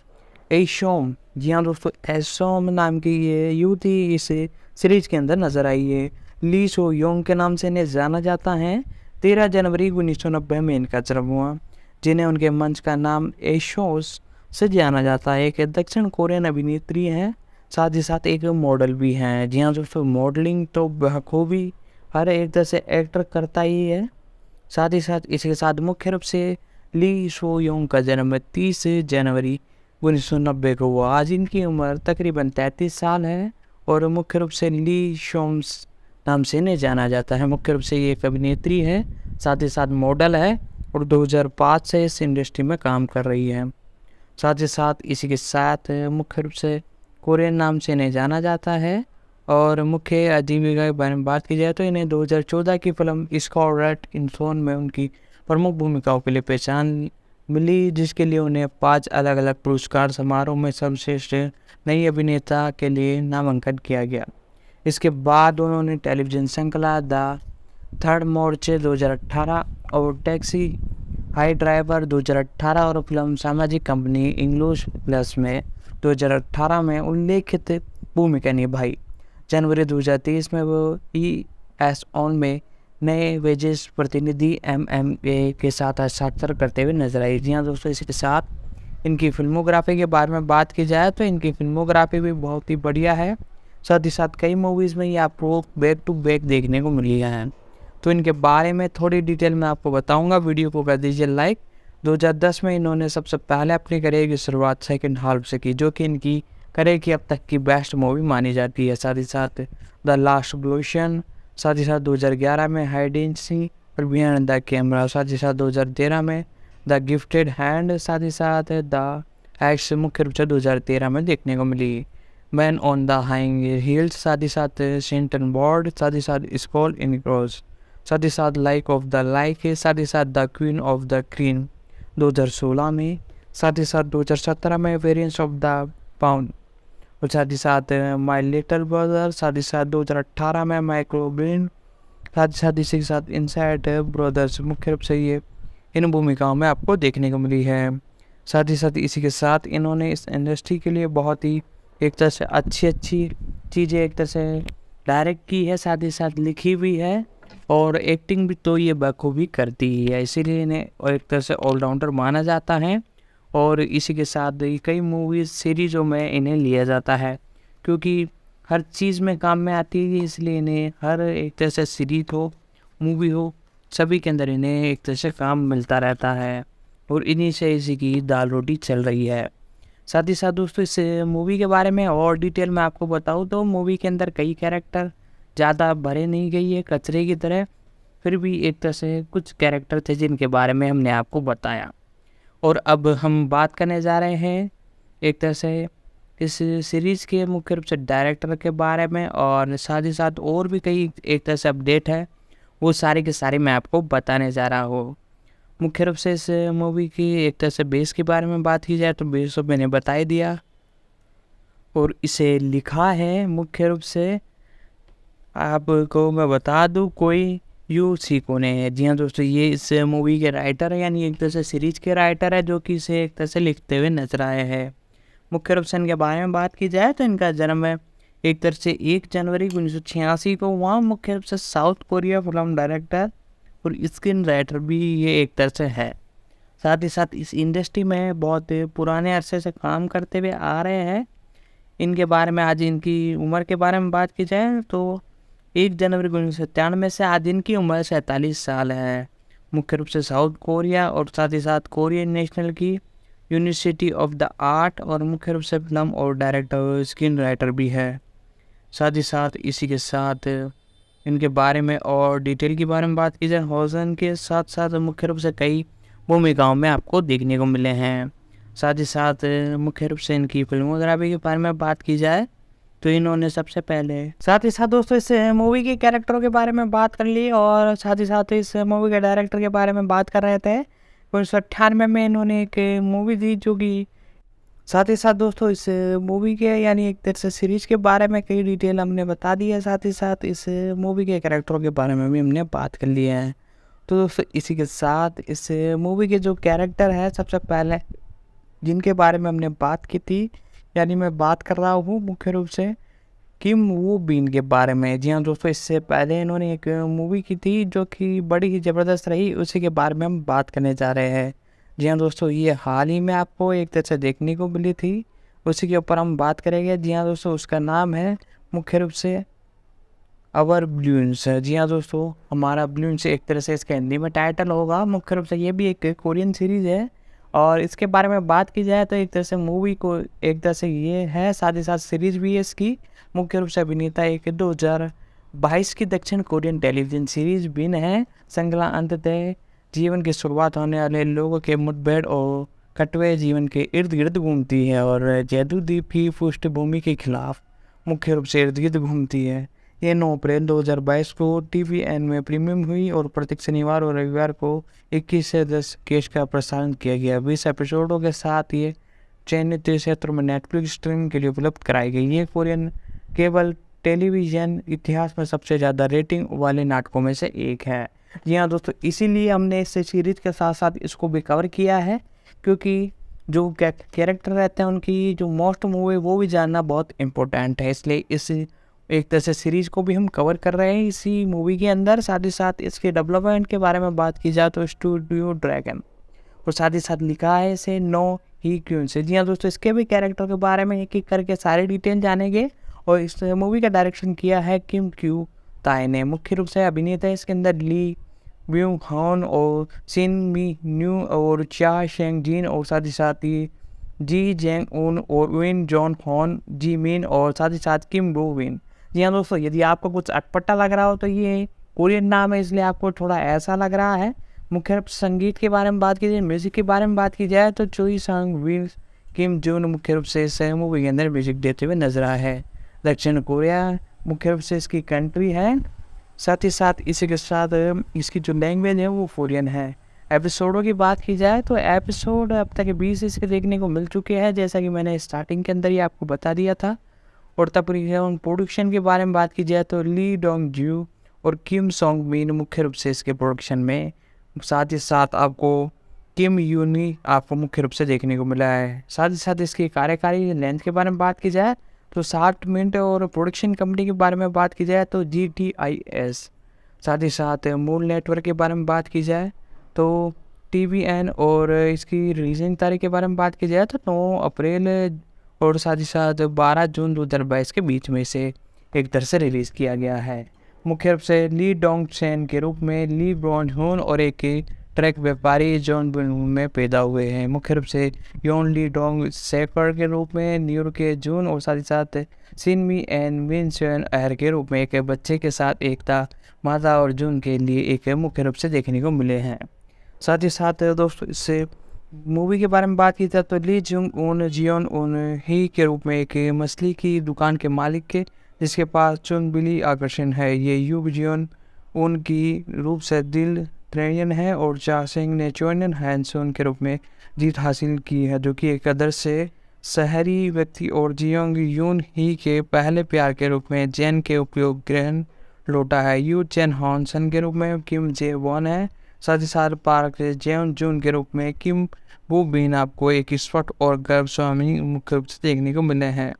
एशोम। जी हाँ दोस्तों, एशोम नाम की ये युवती इस सीरीज़ के अंदर नज़र आई है। ली सो योंग के नाम से इन्हें जाना जाता है। 13 जनवरी 1990 में इनका जन्म हुआ, जिन्हें उनके मंच का नाम एशोस से जाना जाता है। एक दक्षिण कोरियन अभिनेत्री हैं, साथ ही साथ एक मॉडल भी हैं। जी हाँ दोस्तों, मॉडलिंग तो बखूबी हर एक तरह से एक्टर करता ही है। साथ ही साथ इसके साथ मुख्य रूप से ली सो योंग का जन्म 30 जनवरी 1990 को हुआ। आज इनकी उम्र तकरीबन 33 साल है, और मुख्य रूप से ली शोम्स नाम से इन्हें जाना जाता है। मुख्य रूप से ये एक अभिनेत्री है, साथ ही साथ मॉडल है, और 2005 से इस इंडस्ट्री में काम कर रही है। साथ ही साथ इसी के साथ मुख्य रूप से कोरियन नाम से इन्हें जाना जाता है। और मुख्य आजीविका के बारे में बात की जाए तो इन्हें 2014 की फिल्म स्कारलेट जोहानसन में उनकी प्रमुख भूमिकाओं के लिए पहचान मिली, जिसके लिए उन्हें 5 अलग अलग पुरस्कार समारोह में सर्वश्रेष्ठ नई अभिनेता के लिए नामांकन किया गया। इसके बाद उन्होंने टेलीविजन श्रृंखला द थर्ड मोर्चे 2018 और टैक्सी हाई ड्राइवर 2018 और फिल्म सामाजिक कंपनी इंग्लिश प्लस में 2018 में उल्लेखित भूमिका निभाई। जनवरी 2023 में वो ESON में नए वेजेस प्रतिनिधि MMA के साथ हस्ताक्षर करते हुए नजर आई। जी हाँ दोस्तों, इसी के साथ इनकी फिल्मोग्राफी के बारे में बात की जाए तो इनकी फिल्मोग्राफी भी बहुत ही बढ़िया है। साथ ही साथ कई मूवीज़ में ये आपको बैक टू बैक देखने को मिली है। तो इनके बारे में थोड़ी डिटेल मैं आपको बताऊंगा। वीडियो को कर दीजिए लाइक। 2010 में इन्होंने सबसे पहले अपने करियर की शुरुआत सेकंड हाल्फ से की, जो कि इनकी करियर की अब तक की बेस्ट मूवी मानी जाती है। साथ ही साथ द लास्ट ब्लूशन, साथ ही साथ 2011 में हाइडेंसी और बिहाइंड द कैमरा, साथ ही साथ 2013 में द गिफ्टेड हैंड, साथ ही साथ द एक्स मुख्य रूप से 2013 में देखने को मिली। मैन ऑन द हाइंग हिल्स, साथ ही साथ सेंटन बोर्ड, साथ ही साथ स्कॉल इन क्रॉस, साथ ही साथ लाइक ऑफ द लाइक, साथ ही साथ the queen of the queen 2016 में, साथ ही साथ 2017 में वेरिएंट्स ऑफ द पाउंड, और साथ ही साथ माई लिटिल ब्रदर, साथ ही साथ 2018 में माइक्रोब्रेन, साथ ही साथ इसी के साथ इनसाइड ब्रदर्स मुख्य रूप से ये इन भूमिकाओं में आपको देखने को मिली है। साथ ही साथ इसी के साथ इन्होंने इस इंडस्ट्री के लिए बहुत ही एक तरह से अच्छी चीज़ें एक तरह से डायरेक्ट की है, साथ ही साथ लिखी भी है, और एक्टिंग भी तो ये बखूबी करती ही है। इसीलिए इन्हें एक तरह से ऑलराउंडर माना जाता है। और इसी के साथ ही कई मूवीज़ सीरीज़ों में इन्हें लिया जाता है, क्योंकि हर चीज़ में काम में आती है, इसलिए इन्हें हर एक तरह से सीरीज हो, मूवी हो, सभी के अंदर इन्हें एक तरह से काम मिलता रहता है और इन्हीं से इसी की दाल रोटी चल रही है। साथ ही साथ दोस्तों इस मूवी के बारे में और डिटेल में आपको बताऊँ तो मूवी के अंदर कई कैरेक्टर ज़्यादा भरे नहीं गई है कचरे की तरह, फिर भी एक तरह से कुछ कैरेक्टर थे जिनके बारे में हमने आपको बताया। और अब हम बात करने जा रहे हैं एक तरह से इस सीरीज़ के मुख्य रूप से डायरेक्टर के बारे में, और साथ ही साथ और भी कई एक तरह से अपडेट है, वो सारी के सारी मैं आपको बताने जा रहा हूँ। मुख्य रूप से इस मूवी की एक तरह से बेस के बारे में बात की जाए तो बेस तो मैंने बता ही दिया, और इसे लिखा है मुख्य रूप से आपको मैं बता दूं कोई यू सीको ने है। जी हाँ दोस्तों, ये इस मूवी के राइटर है, यानी एक तरह से सीरीज के राइटर है जो कि इसे एक तरह से लिखते हुए नजर आए हैं। मुख्य रूप से इनके बारे में बात की जाए तो इनका जन्म है एक तरह से 1 जनवरी 1986 को हुआ। मुख्य रूप से साउथ कोरिया फिल्म डायरेक्टर और स्क्रीन राइटर भी ये एक तरह से है। साथ ही साथ इस इंडस्ट्री में बहुत पुराने अरसे से काम करते हुए आ रहे हैं। इनके बारे में आज इनकी उम्र के बारे में बात की जाए तो 1 जनवरी 1997 से आज इनकी उम्र 47 साल है। मुख्य रूप से साउथ कोरिया और साथ ही साथ कोरियन नेशनल की यूनिवर्सिटी ऑफ द आर्ट और मुख्य रूप से फिल्म और डायरेक्टर स्क्रीन राइटर भी है। साथ ही साथ इसी के साथ इनके बारे में और डिटेल के बारे में बात की जाए, हॉजन के साथ साथ मुख्य रूप से कई भूमिकाओं में आपको देखने को मिले हैं। साथ ही साथ मुख्य रूप से इनकी फिल्मोग्राफी के बारे में बात की जाए तो इन्होंने सबसे पहले साथ ही साथ दोस्तों इस मूवी के कैरेक्टरों के बारे में बात कर ली, और साथ ही साथ इस मूवी के डायरेक्टर के बारे में बात कर रहे थे। 1998 में इन्होंने एक मूवी दी जो कि साथ ही साथ दोस्तों इस मूवी के यानी एक तरह से सीरीज के बारे में कई डिटेल हमने बता दी है। साथ ही साथ इस मूवी के कैरेक्टरों के बारे में भी हमने बात कर ली है। तो दोस्तों इसी के साथ इस मूवी के जो कैरेक्टर है सबसे पहले जिनके बारे में हमने बात की थी, यानी मैं बात कर रहा हूँ मुख्य रूप से किम वू बीन के बारे में। जी हाँ दोस्तों, इससे पहले इन्होंने एक मूवी की थी जो कि बड़ी ही ज़बरदस्त रही, उसी के बारे में हम बात करने जा रहे हैं। जी हाँ दोस्तों, ये हाल ही में आपको एक तरह से देखने को मिली थी, उसी के ऊपर हम बात करेंगे। जी हाँ दोस्तों, उसका नाम है मुख्य रूप से अवर ब्लून्स। जी हाँ दोस्तों, हमारा ब्लून्स एक तरह से इसका हिंदी में टाइटल होगा। मुख्य रूप से ये भी एक कोरियन सीरीज़ है, और इसके बारे में बात की जाए तो एक तरह से मूवी को एक तरह से ये है, साथ ही साथ सीरीज भी है इसकी। मुख्य रूप से अभिनेता एक 2022 की दक्षिण कोरियन टेलीविजन सीरीज बिन है। श्रृंखला अंततः जीवन की शुरुआत होने वाले लोगों के मुठभेड़ और कटवे जीवन के इर्द गिर्द घूमती है, और जैदुद्वीप की पृष्ठभूमि के खिलाफ मुख्य रूप से इर्द गिर्द घूमती है। ये 9 अप्रैल 2022 को TVN में प्रीमियम हुई और प्रत्येक शनिवार और रविवार को 21 से 10 केस का प्रसारण किया गया। 20 एपिसोडों के साथ ये चयनित क्षेत्र में नेटफ्लिक्स स्ट्रीमिंग के लिए उपलब्ध कराई गई। ये कोरियन केबल टेलीविज़न इतिहास में सबसे ज़्यादा रेटिंग वाले नाटकों में से एक है। जी हाँ दोस्तों, इसीलिए हमने इस सीरीज के साथ साथ इसको भी कवर किया है, क्योंकि जो कैरेक्टर रहते हैं उनकी जो मोस्ट मूवी वो भी जानना बहुत इम्पोर्टेंट है, इसलिए इस एक तरह से सीरीज़ को भी हम कवर कर रहे हैं इसी मूवी के अंदर। साथ ही साथ इसके डेवलपमेंट के बारे में बात की जाए तो स्टूडियो ड्रैगन, और साथ ही साथ लिखा है इसे नो ही क्यून से। जी हाँ दोस्तों, इसके भी कैरेक्टर के बारे में एक एक करके सारे डिटेल जानेंगे। और इस मूवी का डायरेक्शन किया है किम क्यू ताई ने। मुख्य रूप से अभिनेता इसके अंदर ली ब्यूंग हॉन और सिन मी न्यू और चा शेंग जिन, और साथ ही साथ ही जी जेंग उन और विन जॉन हॉन जी मिन, और साथ ही साथ किम बो विन। जी हाँ दोस्तों, यदि आपको कुछ अटपटा लग रहा हो तो ये कोरियन नाम है, इसलिए आपको थोड़ा ऐसा लग रहा है। मुख्य रूप से संगीत के बारे में बात की जाए, म्यूज़िक के बारे में बात की जाए तो चोई सांग विन किम जून मुख्य रूप से इस मूवी के अंदर म्यूजिक देते हुए नजर आया है। दक्षिण कोरिया मुख्य रूप से इसकी कंट्री है। साथ ही साथ इसी के साथ इसकी जो लैंग्वेज है वो कोरियन है। एपिसोडों की बात की जाए तो एपिसोड अब तक 20 इसके देखने को मिल चुके हैं, जैसा कि मैंने स्टार्टिंग के अंदर ही आपको बता दिया था। और तब प्रोडक्शन के बारे में बात की जाए तो ली डोंग जू और किम सोंग मिन मुख्य रूप से इसके प्रोडक्शन में। साथ ही साथ आपको किम यूनी आपको मुख्य रूप से देखने को मिला है। साथ ही साथ इसकी कार्यकारी लेंथ के बारे में बात की जाए तो 60 मिनट, और प्रोडक्शन कंपनी के बारे में बात की जाए तो GTIS। साथ ही साथ मूल नेटवर्क के बारे में बात की जाए तो TVN। और इसकी रिलीजिंग तारीख के बारे में बात की जाए तो 9 अप्रैल और साथ ही साथ 12 जून 2022 के बीच में से एक तरह से रिलीज़ किया गया है। मुख्य रूप से ली डोंग चेन के रूप में ली ब्रॉन हून और एक ट्रक व्यापारी जॉन बुन में पैदा हुए हैं। मुख्य रूप से योन ली डोंग सेकर के रूप में न्यूयॉर्क के जून और साथ ही साथ सिनमी एंड विंसन अहर के रूप में एक बच्चे के साथ एकता माता और जून के लिए एक मुख्य रूप से देखने को मिले हैं। साथ ही साथ दोस्तों इससे मूवी के बारे में बात की जाए तो ली जुंग उन जियोन उन ही के रूप में एक मछली की दुकान के मालिक के जिसके पास चुन बिली आकर्षण है। ये यू जियोन उन की रूप से दिल ट्रेनियन है और चा सिंह ने चोनियन हैंसन के रूप में जीत हासिल की है, जो कि एक आदर्श से शहरी व्यक्ति और जियोंग यून ही के पहले प्यार के रूप में जैन के उपयोग ग्रहण लौटा है। यू चेन हॉन्सन के रूप में किम जे वॉन है। साथ ही साथ पार्क जेन जून के रूप में किम वो बीन आपको एक स्पॉट और गर्भ स्वामी मुख्य रूप से देखने को मिले हैं।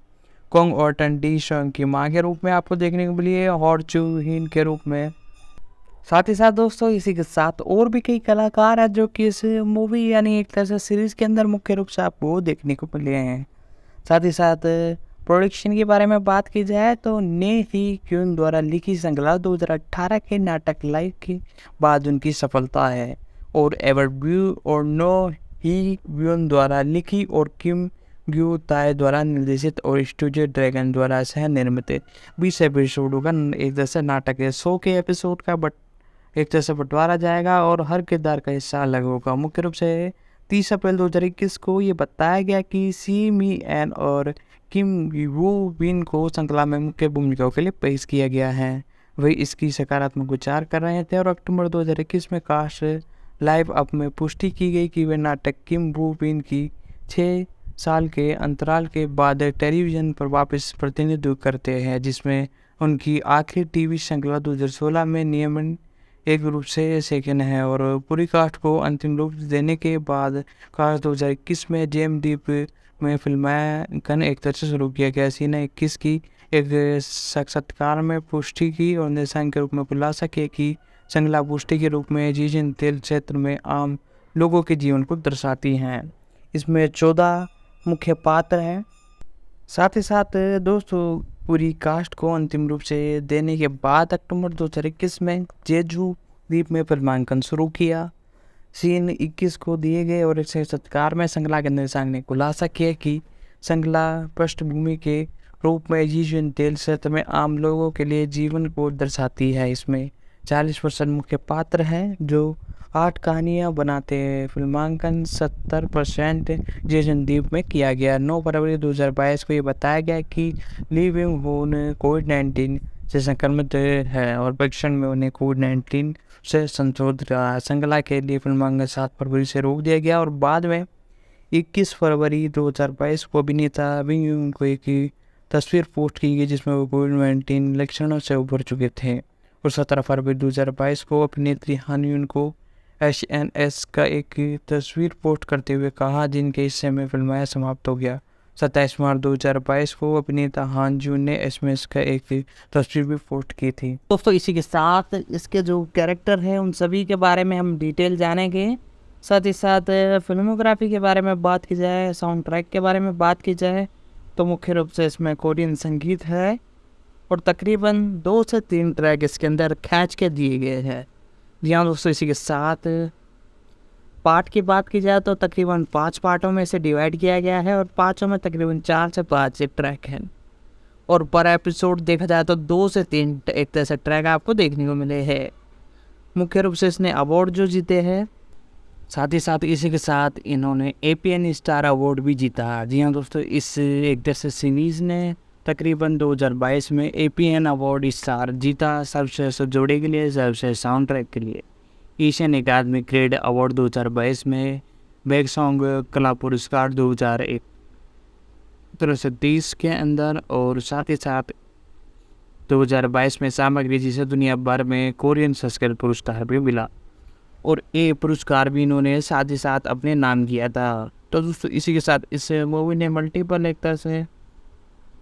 कोंग और टंडी शंग की माँ के रूप में आपको देखने को मिली है और चू हिन के रूप में। साथ ही साथ दोस्तों इसी के साथ और भी कई कलाकार हैं जो कि इस मूवी यानी एक तरह से सीरीज़ के अंदर मुख्य रूप से आपको देखने को मिले हैं। साथ ही साथ प्रोडक्शन के बारे में बात की जाए तो ने ही क्यून द्वारा लिखी श्रृंखला 2018 के नाटक लाइव के बाद उनकी सफलता है और एवर ब्यू और नो ही ब्यून द्वारा लिखी और किम ग्यू ताय द्वारा निर्देशित और स्टूडियो ड्रैगन द्वारा सह निर्मित 20 एपिसोडों का एक तरह से नाटक है। 100 के एपिसोड का एक तरह से बंटवारा जाएगा और हर किरदार का हिस्सा अलग होगा। मुख्य रूप से 30 अप्रैल 2021 को ये बताया गया कि सी मी एन और किम वू बिन को श्रृंखला में मुख्य भूमिकाओं के लिए पेश किया गया है। वही इसकी सकारात्मक विचार कर रहे थे और अक्टूबर 2021 में कास्ट लाइव अप में पुष्टि की गई कि वे नाटक किम वू बिन की 6 साल के अंतराल के बाद टेलीविज़न पर वापस प्रतिनिधित्व करते हैं, जिसमें उनकी आखिरी टीवी श्रृंखला 2016 में नियमन एक रूप से सेकंड है। और पूरी कास्ट को अंतिम रूप देने के बाद कास्ट 2021 में जेम डीप में फिल्मांकन एक तरह से शुरू किया गया। सी ने 21 की एक साक्षात्कार में पुष्टि की और निर्देशक के रूप में खुलासा किया कि श्रृंखला पुष्टि के रूप में जिन तेल क्षेत्र में आम लोगों के जीवन को दर्शाती हैं। इसमें 14 मुख्य पात्र हैं। साथ ही साथ दोस्तों पूरी कास्ट को अंतिम रूप से देने के बाद अक्टूबर 2021 में जेजू द्वीप में फिल्मांकन शुरू किया। सीन 21 को दिए गए और इस सत्कार में श्रृंखला के निर्देशक ने खुलासा किया कि श्रृंखला पृष्ठभूमि के रूप में जीवन तेल क्षेत्र में आम लोगों के लिए जीवन को दर्शाती है। इसमें 40% मुख्य पात्र हैं जो 8 कहानियाँ बनाते हैं। फिल्मांकन 70% जेसन द्वीप में किया गया। 9 फरवरी 2022 को ये बताया गया कि ली विंग होन कोविड-19 से संक्रमित है और परीक्षण में उन्हें कोविड-19 से संशोधित रहा। श्रृंखला के लिए फिल्मांकन 7 फरवरी से रोक दिया गया और बाद में 21 फरवरी 2022 को अभिनेता विंग यून को एक तस्वीर पोस्ट की गई जिसमें वो कोविड-19 लक्षणों से उभर चुके थे। और 17 फरवरी 2022 को अभिनेत्री हान यून को HNS का एक तस्वीर पोस्ट करते हुए कहा जिनके हिस्से में फिल्माया समाप्त हो गया। 27 मार्च 2022 को अभिनेता हान जून ने SMS का एक तस्वीर भी पोस्ट की थी। दोस्तों इसी के साथ इसके जो कैरेक्टर हैं उन सभी के बारे में हम डिटेल जानेंगे। साथ ही साथ फिल्मोग्राफी के बारे में बात की जाए, साउंड ट्रैक के बारे में बात की जाए तो मुख्य रूप से इसमें कोरियन संगीत है और तकरीबन 2 से 3 ट्रैक इसके अंदर खींच के दिए गए हैं। जी हाँ दोस्तों, इसी के साथ पार्ट की बात की जाए तो तकरीबन 5 पार्टों में इसे डिवाइड किया गया है और 5 में तकरीबन 4 से 5 ट्रैक हैं और पर एपिसोड देखा जाए तो 2 से 3 एक तरह से ट्रैक आपको देखने को मिले हैं। मुख्य रूप से इसने अवार्ड जो जीते हैं, साथ ही साथ इसी के साथ इन्होंने APN स्टार अवार्ड भी जीता। जी हाँ दोस्तों, इस एक तरह से सीरीज़ ने तकरीबन 2022 में APN अवार्ड स्टार जीता, सर्वश्रेष्ठ जोड़े के लिए, सर्वश्रेष्ठ साउंड ट्रैक के लिए। एशियन अकादमी क्रेडिट अवार्ड 2022 में बैक सॉन्ग कला पुरस्कार 2023 के अंदर और साथ ही साथ 2022 में सामग्री जिसे दुनिया भर में कोरियन संस्कृत पुरस्कार भी मिला और ये पुरस्कार भी इन्होंने साथ ही साथ अपने नाम किया था। तो दोस्तों इसी के साथ इस मूवी ने मल्टीपल एक तरह से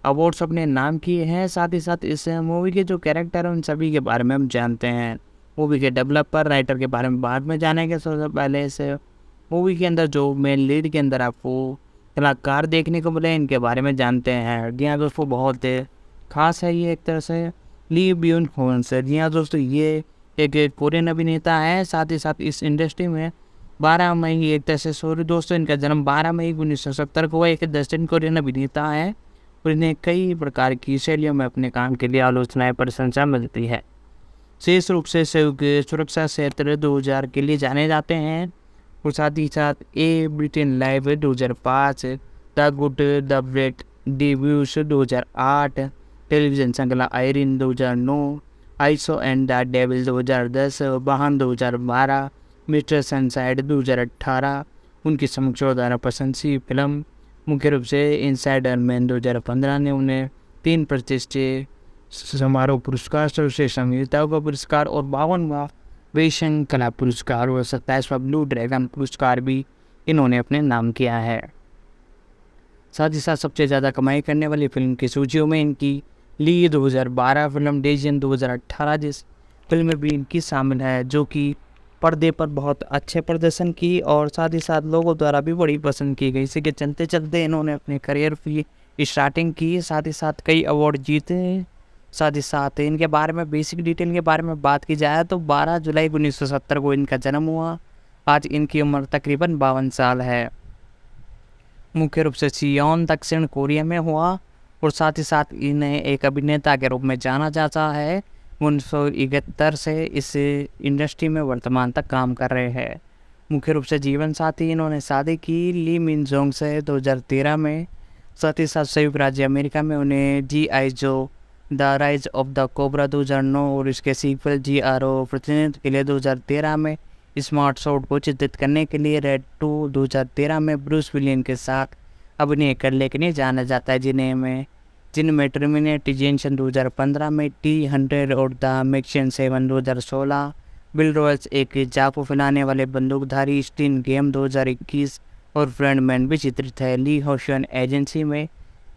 अवार्ड्स अपने नाम किए हैं। साथ ही साथ इस मूवी के जो कैरेक्टर हैं उन सभी के बारे में हम जानते हैं। मूवी के डेवलपर राइटर के बारे में बाद में जानेंगे। सबसे पहले से मूवी के अंदर जो मेन लीड के अंदर आपको कलाकार देखने को मिले इनके बारे में जानते हैं। जी हाँ दोस्तों, बहुत खास है ये एक तरह से ली ब्यून होन से। जी हाँ दोस्तों, ये एक कोरियन अभिनेता है, साथ ही साथ इस इंडस्ट्री में 12 मई एक तरह से सॉरी दोस्तों, इनका जन्म 12 मई 1970 को हुआ। एक दक्षिण कोरियन अभिनेता है और इन्हें कई प्रकार की शैलियों में अपने काम के लिए आलोचनाएं प्रशंसा मिलती है। विशेष रूप से सुरक्षा क्षेत्र 2000 के लिए जाने जाते हैं और साथ ही साथ a Britain live 2005, the good the bread debuts 2008, television श्रृंखला Irene 2009, I saw and the devil 2010, वाहन 2012, मिस्टर सनसाइड 2018। उनकी समीक्षकों द्वारा पसंद सी फिल्म मुख्य रूप से इनसाइडर मैन 2015 ने उन्हें 3 प्रतिष्ठित समारोह पुरस्कार, सर्वश्रेष्ठ अभिनेता का पुरस्कार और 52वां वेशन कला पुरस्कार और 27वां ब्लू ड्रैगन पुरस्कार भी इन्होंने अपने नाम किया है। साथ ही साथ सबसे ज़्यादा कमाई करने वाली फिल्म की सूचियों में इनकी ली 2012 फिल्म, डेजियन 2018 जिस फिल्म में भी इनकी शामिल है, जो कि पर्दे पर बहुत अच्छे प्रदर्शन की और साथ ही साथ लोगों द्वारा भी बड़ी पसंद की गई। इसी के चलते चलते इन्होंने अपने करियर की स्टार्टिंग की, साथ ही साथ कई अवार्ड जीते। साथ ही साथ इनके बारे में बेसिक डिटेल के बारे में बात की जाए तो 12 जुलाई 1970 को इनका जन्म हुआ। आज इनकी उम्र तकरीबन 52 साल है। मुख्य रूप से सियोन दक्षिण कोरिया में हुआ और साथ ही साथ इन्हें एक अभिनेता के रूप में जाना जाता है। 1971 से इस इंडस्ट्री में वर्तमान तक काम कर रहे हैं। मुख्य रूप से जीवन साथी इन्होंने शादी की ली मिन जोंग से 2013 में। साथ ही साथ संयुक्त राज्य अमेरिका में उन्हें GI जो the rise of the cobra 2009 और इसके सीक्वल GRO प्रतिनिधित्व के लिए 2013 में स्मार्ट शॉट को चित्रित करने के लिए रेड 2 2013 में ब्रूस विलियन के साथ अभिनय करने के लिए जाना जाता है, जिनमें टर्मिनेटर जेनसन 2015 में, T-100 और द मैक्सियन 7 2016, बिल रॉयल्स एक चाकू फैलाने वाले बंदूकधारी स्टीन गेम 2021 और फ्रेंडमैन भी चित्रित है। ली होशियन एजेंसी में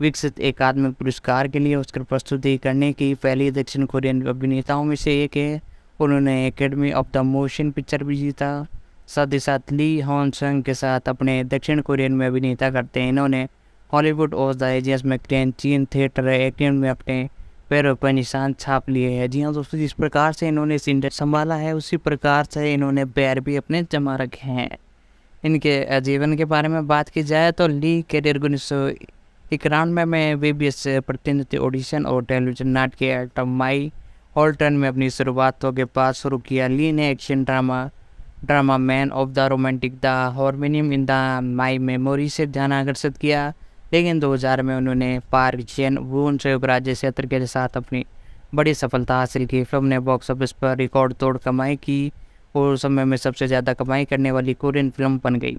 विकसित एक आत्मिक पुरस्कार के लिए ऑस्कर प्रस्तुति करने की पहली दक्षिण कोरियन अभिनेताओं में से एक है। उन्होंने academy of the motion picture भी जीता। साथ ही साथ ली हॉन संग के साथ अपने दक्षिण कोरियन में अभिनेता करते हैं। इन्होंने हॉलीवुड और द एजियस में चीन थिएटर एक्टिंग में अपने पैरों पर निशान छाप लिए हैं। जी हाँ दोस्तों, जिस प्रकार से इन्होंने इस इंडस्ट्री संभाला है उसी प्रकार से इन्होंने पैर भी अपने जमा रखे हैं। इनके जीवन के बारे में बात की जाए तो ली करियर 1991 में VBS प्रतिनिधि ऑडिशन और टेलीविजन नाटक आइटम माई हॉल्टन में अपनी शुरुआतों के बाद शुरू किया। ली ने action drama man of the romantic the harmonium in the my memory से ध्यान आकर्षित किया, लेकिन 2000 में उन्होंने पार्क चेन वून संयुक्त राज्य क्षेत्र के साथ अपनी बड़ी सफलता हासिल की। फिल्म ने बॉक्स ऑफिस पर रिकॉर्ड तोड़ कमाई की और उस समय में सबसे ज़्यादा कमाई करने वाली कोरियन फिल्म बन गई।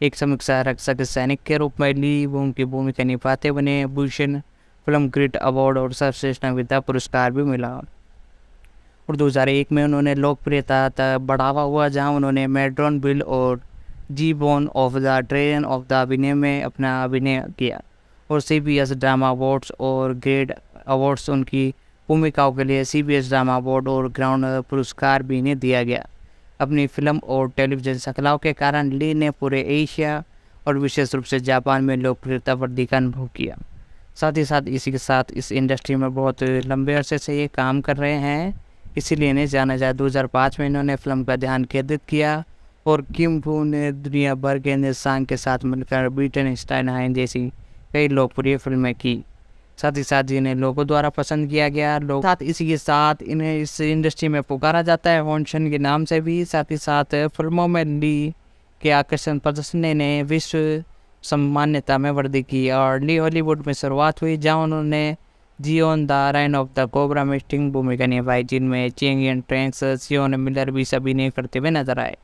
एक समीक्षा रक्षक सैनिक के रूप में ली वून की भूमिका निभाते बने। भूषण फिल्म ग्रिड अवार्ड और सर्वश्रेष्ठ अभिनेता पुरस्कार भी मिला और 2001 में उन्होंने लोकप्रियता बढ़ावा हुआ, जहां उन्होंने मेड्रॉन बिल और जी bone of the train of the अभिनय में अपना अभिनय किया और CBS ड्रामा अवार्ड्स और ग्रेड अवार्ड्स उनकी भूमिकाओं के लिए CBS ड्रामा अवार्ड और ग्राउंड पुरस्कार भी इन्हें दिया गया। अपनी फिल्म और टेलीविज़न श्रृंखलाओं के कारण ली ने पूरे एशिया और विशेष रूप से जापान में लोकप्रियता वृद्धि का अनुभव किया। साथ ही साथ इसी के साथ इस इंडस्ट्री में बहुत लंबे अरसे से ये काम कर रहे हैं, इसीलिए इन्हें जाना जाए। 2005 में इन्होंने फिल्म का ध्यान केंद्रित किया और किम फू ने दुनिया भर के निर्देशक के साथ मिलकर ब्रिटन स्टाइनहाइन जैसी कई लोकप्रिय फिल्में की। साथ ही साथ जिन्हें लोगों द्वारा पसंद किया गया लोग, साथ इसी के साथ इन्हें इस इंडस्ट्री में पुकारा जाता है हॉन्शन के नाम से भी। साथ ही साथ फिल्मों में ली के आकर्षण प्रदर्शन ने विश्व सम्मान्यता में वृद्धि की और ली हॉलीवुड में शुरुआत हुई, जहां उन्होंने जियोन the reign of the cobra में स्टिंग भूमिका निभाई, जिनमें चेंगियन ट्रैंक्स सियोन मिलर भी अभिनय करते हुए नजर आए।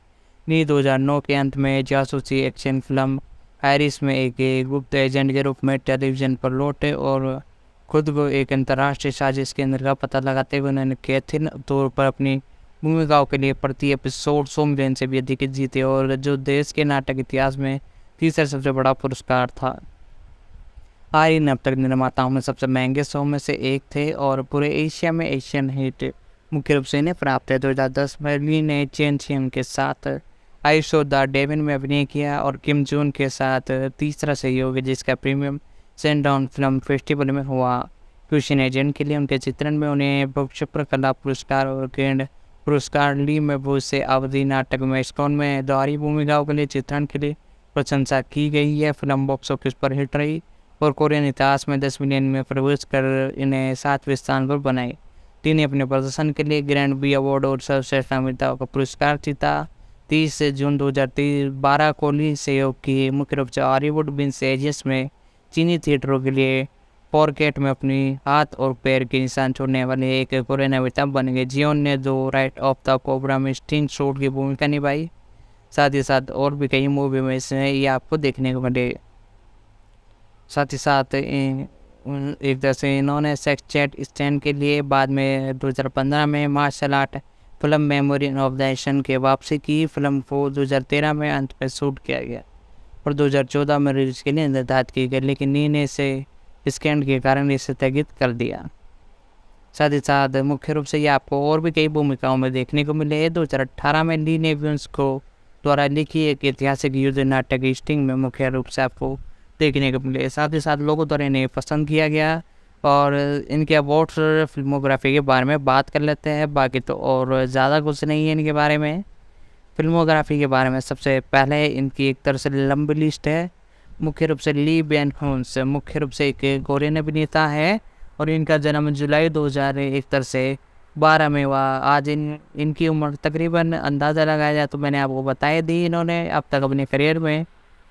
ली 2009 के अंत में जासूसी एक्शन फिल्म आयरिस में एक गुप्त एजेंट के रूप में टेलीविज़न पर लौटे और खुद को एक अंतर्राष्ट्रीय साजिश के अंदर का पता लगाते हुए उन्होंने कथित तौर पर अपनी भूमिकाओं के लिए प्रति एपिसोड 100 मिलियन से भी अधिक जीते और जो देश के नाटक इतिहास में तीसरा सबसे बड़ा पुरस्कार था। आयरिन अब तक निर्माताओं में सबसे महंगे शो में से एक थे और पूरे एशिया में एशियन हिट मुख्य रूप से इन्हें प्राप्त है। 2010 में ली ने चेन छियंग के साथ आई शो द डेविन में अभिनय किया और किम जून के साथ तीसरा सहयोग है जिसका प्रीमियम सैनडाउन फिल्म फेस्टिवल में हुआ। क्वेश्चन एजेंट के लिए उनके चित्रण में उन्हें बहुचक्र कला पुरस्कार और ग्रैंड पुरस्कार ली में बहुत से अवधि नाटक में स्कॉन में दोहरी भूमिकाओं के लिए चित्रण के लिए प्रशंसा की गई है। फिल्म बॉक्स ऑफिस पर हिट रही और कोरियन इतिहास में 10 मिलियन में प्रवेश कर इन्हें 7वें स्थान पर बनाई। टी ने अपने प्रदर्शन के लिए ग्रैंड बी अवार्ड और सर्वश्रेष्ठ अभिनेता का पुरस्कार जीता। 30 जून 2012 को ली सहयोग की मुख्य रूप से हॉलीवुड बिन्स एजियस में चीनी थिएटरों के लिए पॉकेट में अपनी हाथ और पैर के निशान छोड़ने वाले एक कोरियन अभिनेता बन गए। जियोन ने the right of the cobra में स्टिंग शॉट की भूमिका निभाई। साथ ही साथ और भी कई मूवी में इसमें ये आपको देखने को मिले। साथ ही साथ एक तरह से इन्होंने सेक्स चैट स्टैंड के लिए बाद में 2015 में martial art film memory of the एशन के वापसी की। फिल्म को 2013 में अंत में शूट किया गया और 2014 में रिलीज के लिए निर्धारित की गई, लेकिन नी ने इसे स्कैंड के कारण इसे स्थगित कर दिया। साथ ही साथ मुख्य रूप से ये आपको और भी कई भूमिकाओं में देखने को मिले। 2018 में ली ने विंस को द्वारा लिखी एक ऐतिहासिक युद्ध नाटक स्टिंग में मुख्य रूप से आपको देखने को मिले। साथ ही साथ लोगों द्वारा इन्हें पसंद किया गया और इनके अवार्ड्स फिल्मोग्राफी के बारे में बात कर लेते हैं। बाकी तो और ज़्यादा कुछ नहीं है इनके बारे में। फिल्मोग्राफी के बारे में सबसे पहले इनकी एक तरह से लंबी लिस्ट है। मुख्य रूप से ली बैन होन्स मुख्य रूप से एक कोरियन अभिनेता है और इनका जन्म जुलाई 2001 से 12 में हुआ। आज इनकी उम्र तकरीबन अंदाज़ा लगाया जाए तो मैंने आपको बताया दी। इन्होंने अब तक अपने करियर में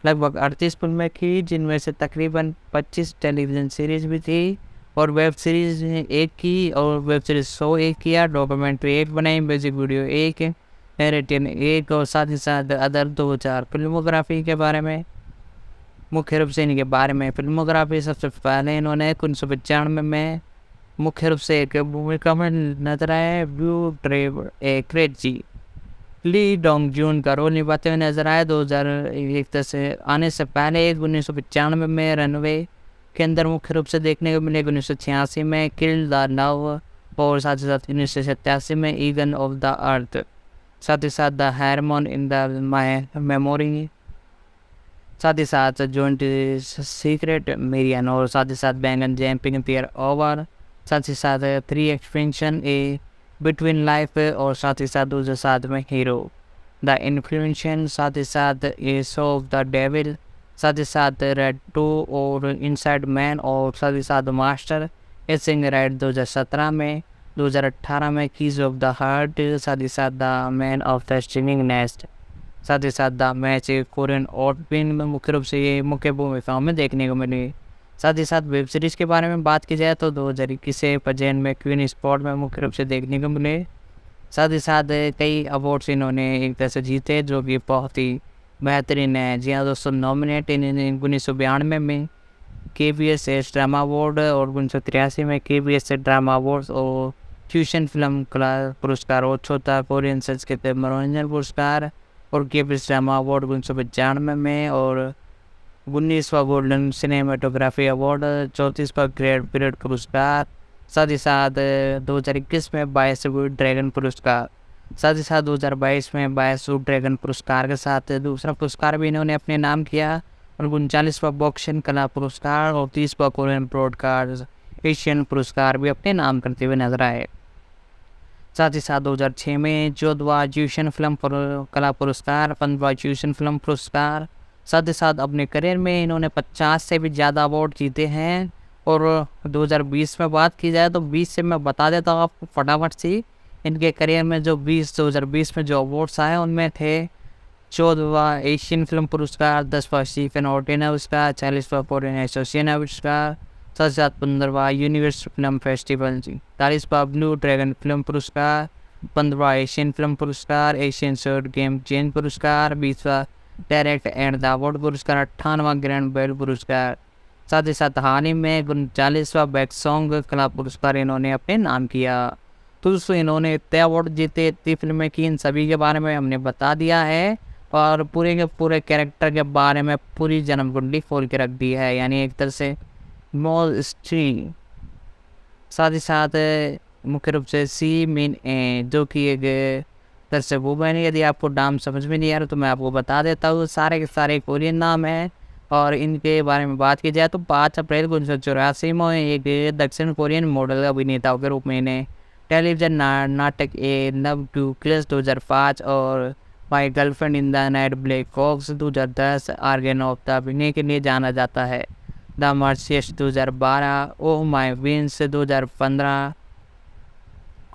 लगभग 38 फिल्में की, जिनमें से तकरीबन 25 टेलीविज़न सीरीज़ भी थी और वेब सीरीज़ 1 की और वेब सीरीज़ शो 1 किया, डॉक्यूमेंट्री 1 बनाई, म्यूजिक वीडियो 1, नैरेटिव 1 और साथ ही साथ अदर 2000। फिल्मोग्राफी के बारे में मुख्य रूप से इनके बारे में फिल्मोग्राफी सबसे पहले इन्होंने 1995 में मुख्य रूप से एक भूमिका में नजर आए ब्लू ड्रेव a crazy. Lee Dong Jun का रोल निभाते हुए नजर आए। 2001 से आने से पहले 1995 में रनवे के अंदर मुख्य रूप से देखने को मिले। 1986 में किल द लव और साथ ही साथ 1987 में ईगन ऑफ द अर्थ, साथ ही साथ the hormone in the my memory, साथ ही साथ जॉइंट सीक्रेट मेरियन और साथ ही साथ बैंगन जैम्पिंग पियर ओवर, साथ ही साथ 3 एक्सपेंशन ए बिटवीन लाइफ और साथ ही साथ 2007 में हीरो द इन्फ्लुएंशन, साथ ही साथ ए शो ऑफ द डेविल, साथ ही साथ रेड 2 और इनसाइड मैन और साथ ही साथ मास्टर ए सिंग राइट 2017 में। 2018 में कीज ऑफ द हार्ट, साथ ही साथ the man of the streaming nest, साथ ही साथ द मैच कोरियन ओपन में मुख्य रूप से ये मुख्य भूमिकाओं में देखने को मिली। साथ ही साथ वेब सीरीज़ के बारे में बात की जाए तो 2021 से पजेन में क्वीन स्पॉट में मुख्य रूप से देखने को मिले। साथ ही साथ कई अवार्ड्स इन्होंने एक तरह से जीते जो कि बहुत ही बेहतरीन है। जी हाँ दोस्तों, नॉमिनेट इन्होंने 1992 में KBS ड्रामा अवार्ड और 1983 में KBS ड्रामा अवार्ड और फ्यूशन फिल्म कला पुरस्कार और चौथा कोरियन संस्कृत मनोरंजन पुरस्कार और KBS ड्रामा अवार्ड 1995 में और 19वां गोल्डन सिनेमाटोग्राफी अवार्ड, 34वां ग्रेट पीरियड पुरस्कार, साथ ही साथ 2021 में 22 ड्रैगन पुरस्कार, साथ ही साथ 2022 में 22 ड्रैगन पुरस्कार के साथ दूसरा पुरस्कार भी इन्होंने अपने नाम किया और 39वां बॉक्सिंग कला पुरस्कार और 30वां कोरियन ब्रॉडकास्ट एशियन पुरस्कार भी अपने नाम करते हुए नजर आए। साथ ही साथ 2006 में 14वां ज्यूशन फिल्म कला पुरस्कार, 15वां ज्यूशन फिल्म पुरस्कार, साथ ही साथ अपने करियर में इन्होंने 50 से भी ज़्यादा अवार्ड जीते हैं। और 2020 में बात की जाए तो 20 से मैं बता देता हूँ आपको फटाफट से। इनके करियर में जो 2020 में जो अवार्ड्स आए उनमें थे 14वां एशियन फिल्म पुरस्कार, 10वां स्टीफन ऑर्टिना पुरस्कार, 40वां कोरियन एसोसिएशन पुरस्कार, साथ ही साथ 15वां यूनिवर्सल फिल्म फेस्टिवल, 40वां ब्लू ड्रैगन फिल्म पुरस्कार, 15वां एशियन फिल्म पुरस्कार, एशियन शॉर्ट गेम चेंज पुरस्कार, 20वां डायरेक्ट एंड द अवार्ड पुरस्कार, 58वां ग्रैंड बेल पुरस्कार, साथ ही साथ हाल ही में 39वां बैक सॉन्ग कला पुरस्कार इन्होंने अपने नाम किया। तो दोस्तों इन्होंने इतने अवार्ड जीते, इतनी फिल्में की, इन सभी के बारे में हमने बता दिया है और पूरे के पूरे कैरेक्टर के बारे में पूरी जन्म कुंडली खोल के रख दी है, यानी एक तरह से मॉल स्ट्री। साथ ही साथ मुख्य रूप से सी मिन ए, जो कि एक तरह से वुमेन है। यदि आपको नाम समझ में नहीं आ रहा तो मैं आपको बता देता हूँ, सारे के सारे कोरियन नाम हैं। और इनके बारे में बात की जाए तो 5 अप्रैल 1984 में एक दक्षिण कोरियन मॉडल अभिनेताओं के रूप में इन्हें टेलीविजन नाटक ए लव टू किल्स 2005 और my girlfriend in the night black fox 2010 organ of the अभिनय के लिए जाना जाता है। द मर्सियस 2012, ओह माई विंस 2015,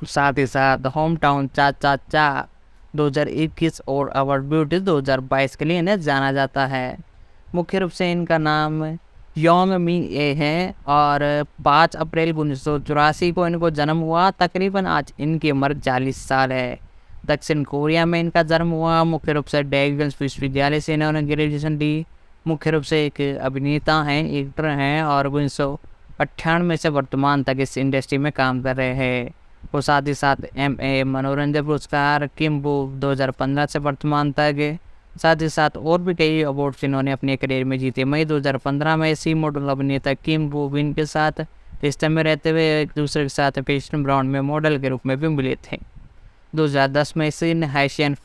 साथ ही साथ होम टाउन चा चा चा 2021 और अवर ब्यूटी 2022 के लिए इन्हें जाना जाता है। मुख्य रूप से इनका नाम योंग मी ए है और 5 अप्रैल 1984 को इनको जन्म हुआ। तकरीबन आज इनकी उम्र 40 साल है। दक्षिण कोरिया में इनका जन्म हुआ। मुख्य रूप से डेगल्स विश्वविद्यालय से इन्होंने ग्रेजुएशन ली। मुख्य रूप से एक अभिनेता हैं, एक्टर हैं और 1998 से वर्तमान तक इस इंडस्ट्री में काम कर रहे हैं। और साथ ही साथ MA मनोरंजन पुरस्कार किम्बू 2015 से वर्तमान तक, साथ ही साथ और भी कई अवार्ड्स इन्होंने अपने करियर में जीते। मई 2015 में इसी मॉडल अभिनेता किम बो विन के साथ रिश्ते में रहते हुए एक दूसरे के साथ फैशन ब्रांड में मॉडल के रूप में भी मिले थे। 2010 में सिन हैशियन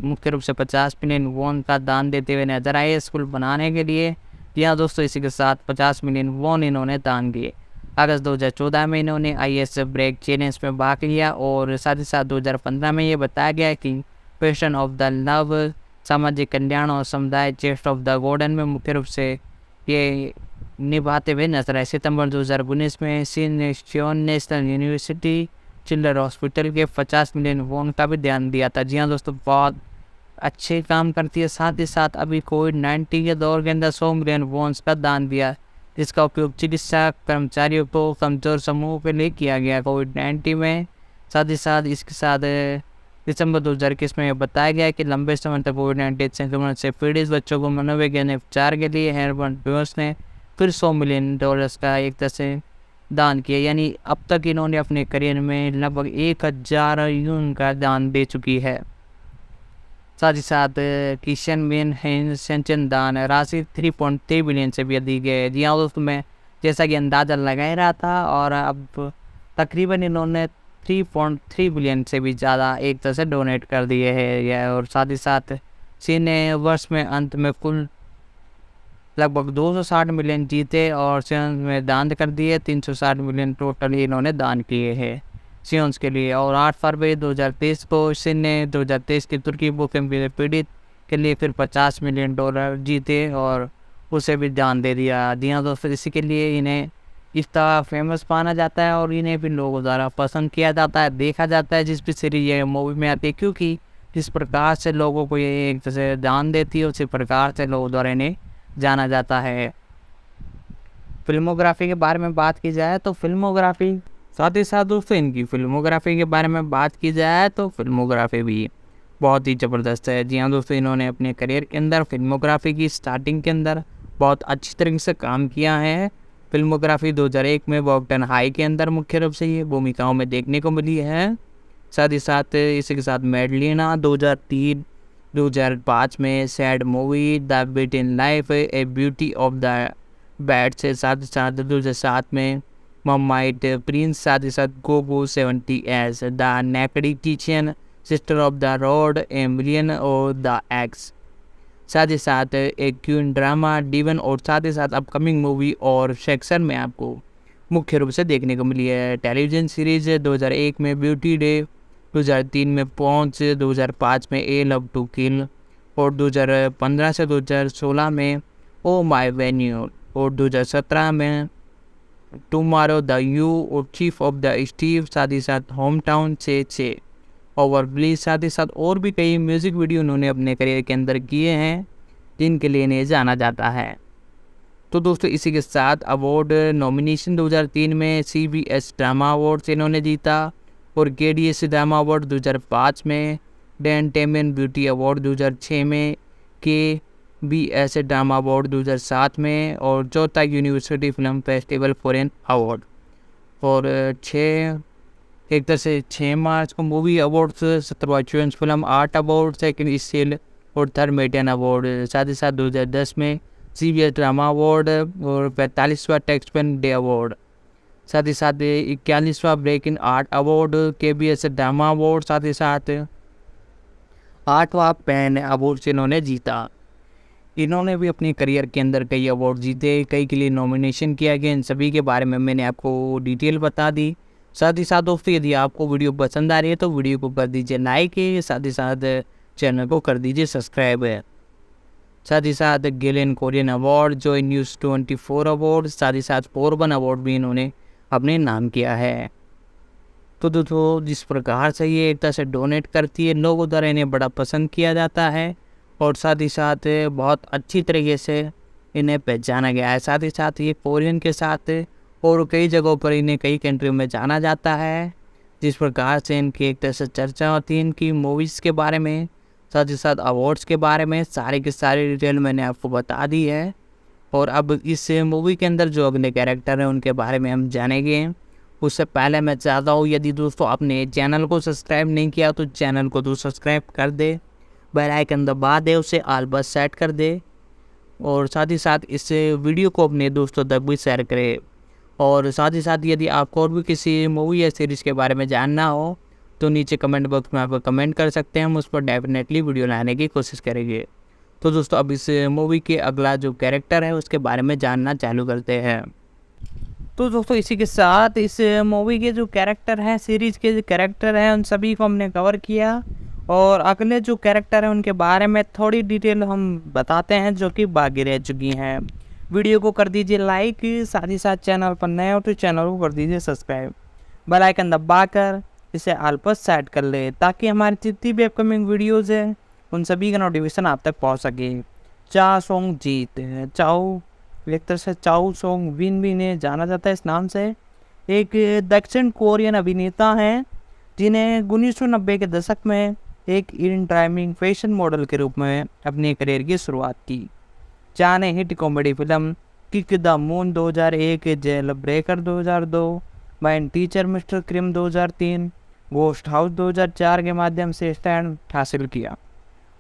मुख्य रूप से 50 मिलियन वॉन का दान देते हुए नजर आए स्कूल बनाने के लिए। यहाँ दोस्तों इसी के साथ 50 मिलियन वॉन इन्होंने दान दिए। अगस्त 2014 में इन्होंने IS ब्रेक चैलेंज में भाग लिया और साथ ही साथ 2015 में ये बताया गया कि पैशन ऑफ द लव, सामाजिक कल्याण और समुदाय चेस्ट ऑफ द गोल्डन में मुख्य रूप से ये निभाते हुए नजर आए। सितंबर 2019 में Seoul national university children hospital के 50 मिलियन वॉन का भी ध्यान दिया था। जी हाँ दोस्तों, बहुत अच्छे काम करती है। साथ ही साथ अभी कोविड-19 के दौर के अंदर 100 मिलियन वॉन्स का दान दिया, जिसका उपयोग चिकित्सा कर्मचारियों को कमजोर समूह के लिए किया गया कोविड-19 में। साथ ही साथ इसके साथ दिसंबर 2021 में बताया गया कि लंबे समय तक कोविड-19 संक्रमण से पीड़ित बच्चों को मनोवैज्ञानिक उपचार के लिए हेरबन ब्यूस ने फिर $100 मिलियन का एक तरह से दान किया। यानी अब तक इन्होंने अपने करियर में लगभग 1000 यून का दान दे चुकी है। साथ ही साथ किशन मेन सेंचन दान राशि 3.3 बिलियन से भी अधिक है। जी हाँ दोस्तों, मैं जैसा कि अंदाज़ा लगा ही रहा था और अब तकरीबन इन्होंने 3.3 बिलियन से भी ज़्यादा एक तरह से डोनेट कर दिए हैं। और साथ ही साथ सी ने वर्ष में अंत में कुल लगभग 260 मिलियन जीते और सियंस में दान कर दिए। 360 मिलियन टोटल इन्होंने दान किए हैं सियंस के लिए। और 8 फरवरी 2023 को सिन ने 2023 की तुर्की भूकंप पीड़ित के लिए फिर $50 मिलियन जीते और उसे भी दान दे दिया। दिया तो फिर इसी के लिए इन्हें इस तरह फेमस माना जाता है और इन्हें भी लोगों द्वारा पसंद किया जाता है, देखा जाता है जिस भी सीरीज ये मूवी में आती है, क्योंकि जिस प्रकार से लोगों को ये एक तरह से दान देती है उसी प्रकार से लोगों द्वारा इन्हें जाना जाता है। फिल्मोग्राफी के बारे में बात की जाए तो फिल्मोग्राफी, साथ ही साथ दोस्तों इनकी फिल्मोग्राफी के बारे में बात की जाए तो फिल्मोग्राफी भी बहुत ही ज़बरदस्त है। जी हाँ दोस्तों, इन्होंने अपने करियर के अंदर फिल्मोग्राफी की स्टार्टिंग के अंदर बहुत अच्छी तरीके से काम किया है। फिल्मोग्राफी 2001 में वॉकटन हाई के अंदर मुख्य रूप से ये भूमिकाओं में देखने को मिली है। साथ ही साथ इसी के साथ मेडलिना 2003, 2005 में sad movie the bit in life a beauty of the bad से, साथ ही साथ 2007 में ममाइट प्रिंस, साथ ही साथ gogo 70 S the naked kitchen, sister of the road, a million और द एक्स। साथ ही साथ एक क्यून ड्रामा डिवन और साथ ही साथ अपकमिंग मूवी और सेक्शन में आपको मुख्य रूप से देखने को मिली है। टेलीविज़न सीरीज 2001 में ब्यूटी डे, 2003 में पॉन्च, 2005 में ए लव टू किल और 2015 से 2016 में ओ माई वेन्यू और 2017 में टुमारो द यू और चीफ ऑफ द स्टीव, साथ ही साथ होम टाउन से ओवर ब्लीज, साथ ही साथ और भी कई म्यूज़िक वीडियो उन्होंने अपने करियर के अंदर किए हैं जिनके लिए इन्हें जाना जाता है। तो दोस्तों इसी के साथ अवार्ड नॉमिनेशन 2003 में CBS ड्रामा अवार्ड से इन्होंने जीता और KDS ड्रामा अवार्ड 2005 में, डैन टेमन ब्यूटी अवार्ड 2006 में, KBS ड्रामा अवार्ड 2007 में और चौथा university film festival foreign award. और 6 मार्च को मूवी अवार्ड्स, 17वां choice film art award, second steel और थर्ड मेडियन अवार्ड। साथ ही साथ 2010 में CBS ड्रामा अवार्ड और 45वां टेक्सपेन डे अवार्ड। साथ ही साथ 41वां break in art award KBS drama award, साथ ही साथ 8वां पैन अवार्ड से इन्होंने जीता। इन्होंने भी अपनी करियर के अंदर कई अवार्ड जीते, कई के लिए नॉमिनेशन किया गया। इन सभी के बारे में मैंने आपको डिटेल बता दी। साथ ही साथ दोस्तों, यदि आपको वीडियो पसंद आ रही है तो वीडियो को कर दीजिए लाइक, साथ ही साथ चैनल को कर दीजिए सब्सक्राइब। साथ ही साथ Gillian Korean award, Joy news 24 award, साथ ही साथ 4 अवार्ड भी इन्होंने अपने नाम किया है। तो दोस्तों, जिस प्रकार से ये एक तरह से डोनेट करती है, लोगों द्वारा इन्हें बड़ा पसंद किया जाता है और साथ ही साथ बहुत अच्छी तरीके से इन्हें पहचाना गया है। साथ ही साथ ये कोरियन के साथ और कई जगहों पर इन्हें कई कंट्रियों में जाना जाता है। जिस प्रकार से इनकी एक तरह से चर्चा होती है इनकी मूवीज़ के बारे में, साथ ही साथ अवार्ड्स के बारे में, सारे के सारे डिटेल मैंने आपको बता दी है। और अब इस मूवी के अंदर जो अगले कैरेक्टर हैं उनके बारे में हम जानेंगे। उससे पहले मैं चाहता हूँ, यदि दोस्तों आपने चैनल को सब्सक्राइब नहीं किया तो चैनल को तो सब्सक्राइब कर दे, बेल आइकन दबा दे, उसे ऑल पर सेट कर दे और साथ ही साथ इस वीडियो को अपने दोस्तों तक भी शेयर करें। और साथ ही साथ यदि आपको और भी किसी मूवी या सीरीज़ के बारे में जानना हो तो नीचे कमेंट बॉक्स में आप कमेंट कर सकते हैं, हम उस पर डेफिनेटली वीडियो लाने की कोशिश करेंगे। तो दोस्तों, अब इस मूवी के अगला जो कैरेक्टर है उसके बारे में जानना चालू करते हैं। तो दोस्तों, इसी के साथ इस मूवी के जो कैरेक्टर हैं, सीरीज़ के जो कैरेक्टर हैं, उन सभी को हमने कवर किया और अगले जो कैरेक्टर हैं उनके बारे में थोड़ी डिटेल हम बताते हैं जो कि बाकी रह चुकी हैं। वीडियो को कर दीजिए लाइक, साथ ही साथ चैनल पर नए हो तो चैनल को कर दीजिए सब्सक्राइब, बेल आइकन दबाकर इसे ऑल पर सेट कर ले ताकि हमारी जितनी भी अपकमिंग वीडियोज़ हैं उन सभी का नोटिफिकेशन आप तक पहुँच सके। चा सोंग जीत, चाओ एक तरह से चाओ सोंग विन भी इन्हें जाना जाता है इस नाम से, एक दक्षिण कोरियन अभिनेता हैं जिन्हें 1990 के दशक में एक इन टाइमिंग फैशन मॉडल के रूप में अपनी करियर की शुरुआत की। चा ने hit comedy film kick the moon 2001, jail breaker 2002, mine teacher mister Kim 2003, ghost house 2004 के माध्यम से स्टैंड हासिल किया।